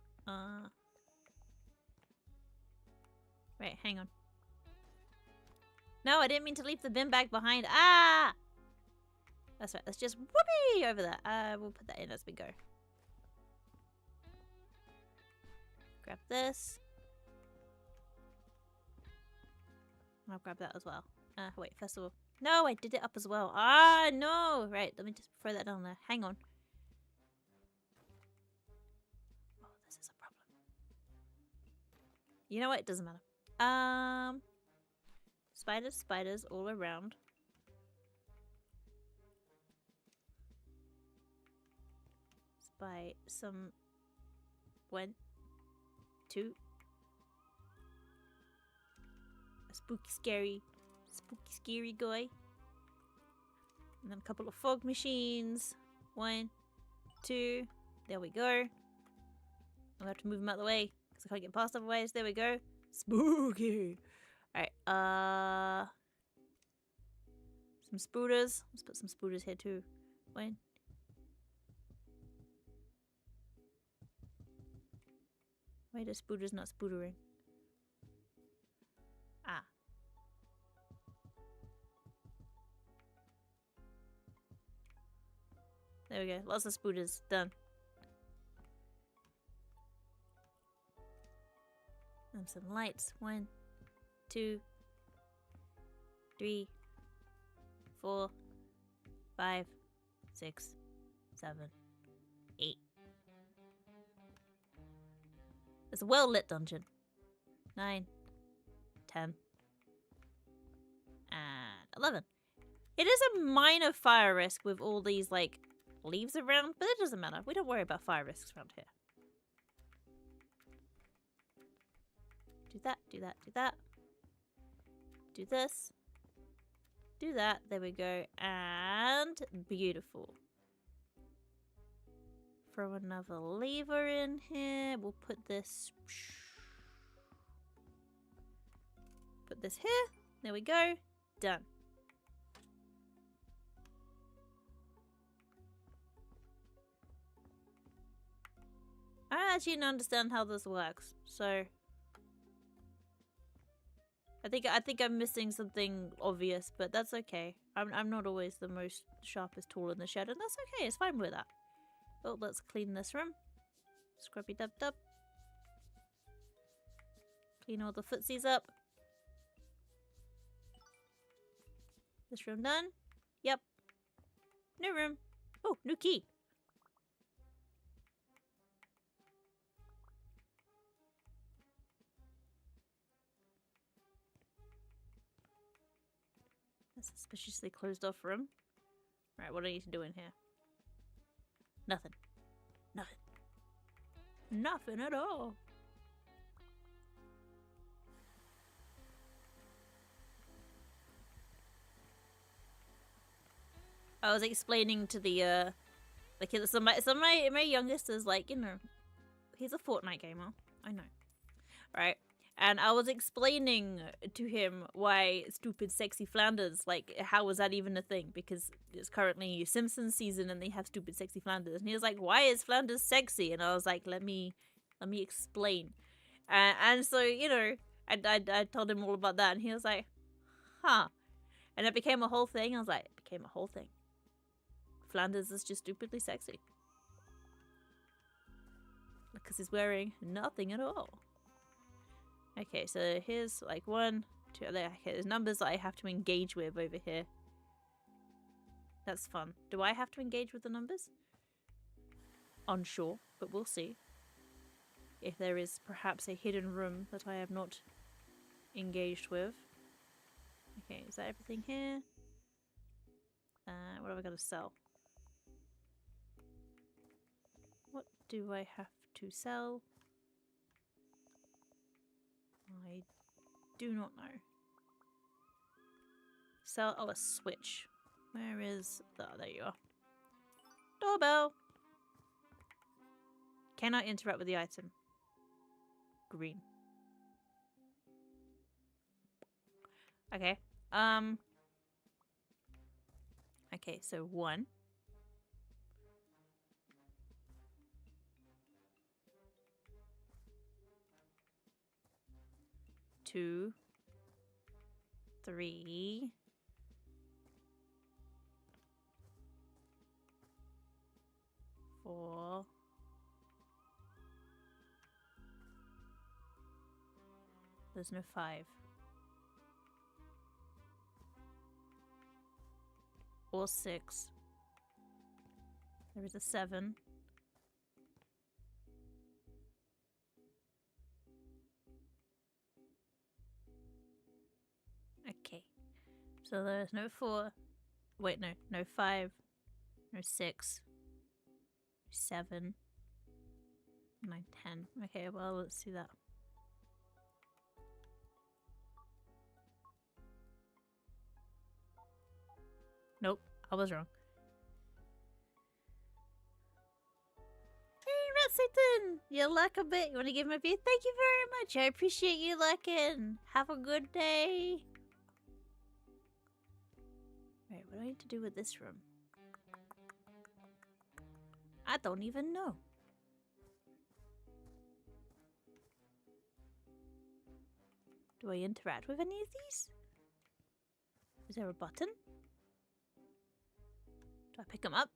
Right, hang on. No, I didn't mean to leave the bin bag behind. Ah! That's right, let's just whoopee over there. We'll put that in as we go. Grab this. I'll grab that as well. Wait, first of all. No, I did it up as well. Ah, no! Right, let me just throw that down there. Hang on. Oh, this is a problem. You know what? It doesn't matter. Spiders all around. Spy some... 1, 2. A spooky, scary guy. And then a couple of fog machines. 1, 2. There we go. I have to move them out of the way because I can't get past otherwise. There we go. Spooky. Alright, some spooters. Let's put some spooters here too. 1. Why are the spooters not spootering? Ah. There we go. Lots of spooters. Done. And some lights. 1, 2, 3, 4, 5, 6, 7, 8. It's a well-lit dungeon. 9, 10, and 11. It is a minor fire risk with all these, like, leaves around, but it doesn't matter. We don't worry about fire risks around here. Do that, do that, do that. Do this. Do that. There we go. And beautiful. Throw another lever in here. We'll put this... Put this here. There we go. Done. I actually don't understand how this works, so... I think I'm missing something obvious, but that's okay. I'm not always the most sharpest tool in the shed, and that's okay. It's fine with that. Oh, let's clean this room. Scrubby dub dub. Clean all the footsies up. This room done? Yep. New room. Oh, new key. A suspiciously closed off room. Right, what do I need to do in here? Nothing. Nothing. Nothing at all. I was explaining to the kids. So my youngest is like, you know, he's a Fortnite gamer. I know, right? And I was explaining to him why stupid sexy Flanders, like, how was that even a thing? Because it's currently Simpsons season and they have stupid sexy Flanders. And he was like, why is Flanders sexy? And I was like, let me explain. And so, you know, I told him all about that. And he was like, huh. And it became a whole thing. I was like, it became a whole thing. Flanders is just stupidly sexy. Because he's wearing nothing at all. Okay, so here's like 1, 2, there. Okay, there's numbers that I have to engage with over here. That's fun. Do I have to engage with the numbers? Unsure, but we'll see. If there is perhaps a hidden room that I have not engaged with. Okay, is that everything here? What have I got to sell? What do I have to sell? I do not know. Sell, oh, a switch. Where is the, oh, there you are. Doorbell! Cannot interact with the item. Green. Okay. Okay, so 1. 2, 3, 4, there's no 5. Or 6. There is a 7. Okay. So there's no 4. Wait, no. No 5. No 6. 7. 9, 10. Okay, well, let's see that. Nope, I was wrong. Hey, Satan! You luck a bit. You want to give me a beer? Thank you very much. I appreciate you lucking. Have a good day. Right, what do I need to do with this room? I don't even know. Do I interact with any of these? Is there a button? Do I pick them up?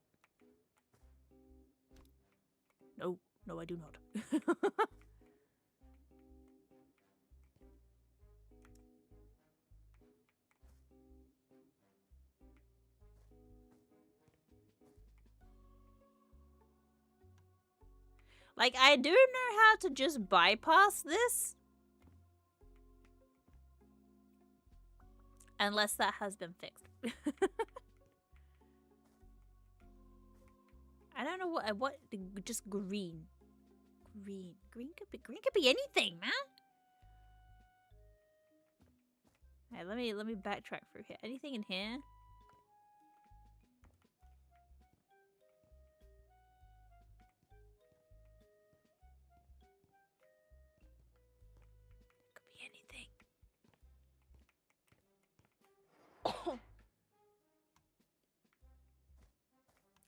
No, no, I do not. Like, I do know how to just bypass this. Unless that has been fixed. I don't know what just green. Green could be anything, man. Alright, let me backtrack through here. Anything in here? Could be anything.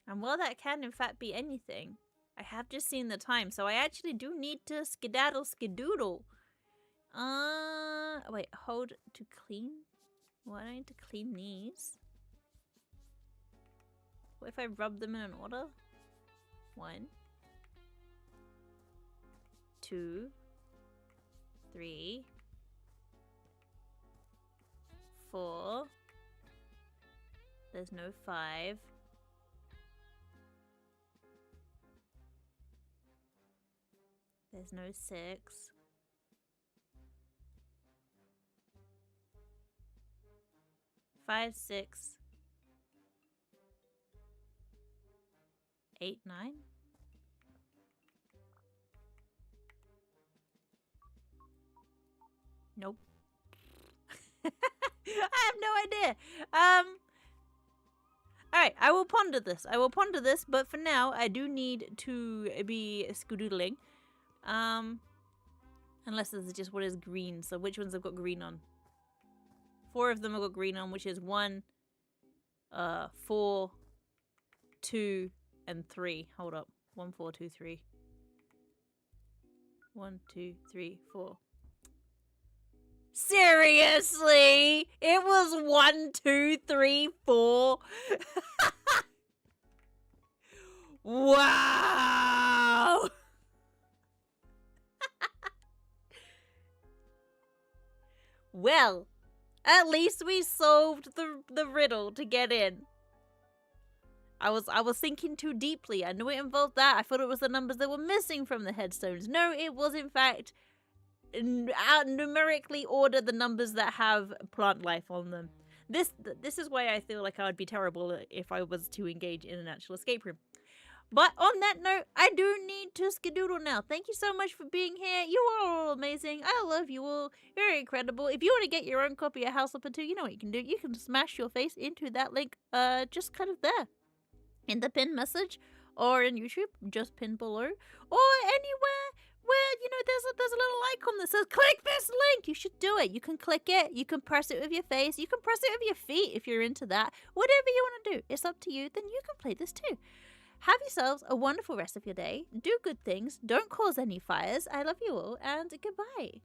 And while that can in fact be anything, I have just seen the time, so I actually do need to skedaddle skedoodle. Wait, hold to clean? What, I need to clean these? What if I rub them in an order? 1, 2, 3, 4. There's no 5. There's no 6. 5, 6, 8, 9. Nope. I have no idea. Alright, I will ponder this. But for now, I do need to be skedoodling. Unless this is just what is green. So which ones have got green on? 4 of them have got green on, which is 1, 4, 2, and 3. Hold up. 1, 4, 2, 3. 1, 2, 3, 4. Seriously? It was 1, 2, 3, 4. Wow. Well, at least we solved the riddle to get in. I was thinking too deeply. I knew it involved that. I thought it was the numbers that were missing from the headstones. No, it was in fact numerically order the numbers that have plant life on them. This is why I feel like I would be terrible if I was to engage in an actual escape room. But on that note, I do need to skedoodle now. Thank you so much for being here. You are all amazing. I love you all. You're incredible. If you want to get your own copy of House Flipper 2, you know what you can do. You can smash your face into that link just kind of there. In the pinned message, or in YouTube, just pinned below, or anywhere where, you know, there's a little icon that says click this link. You should do it. You can click it. You can press it with your face. You can press it with your feet if you're into that. Whatever you want to do, it's up to you. Then you can play this too. Have yourselves a wonderful rest of your day. Do good things. Don't cause any fires. I love you all, and goodbye.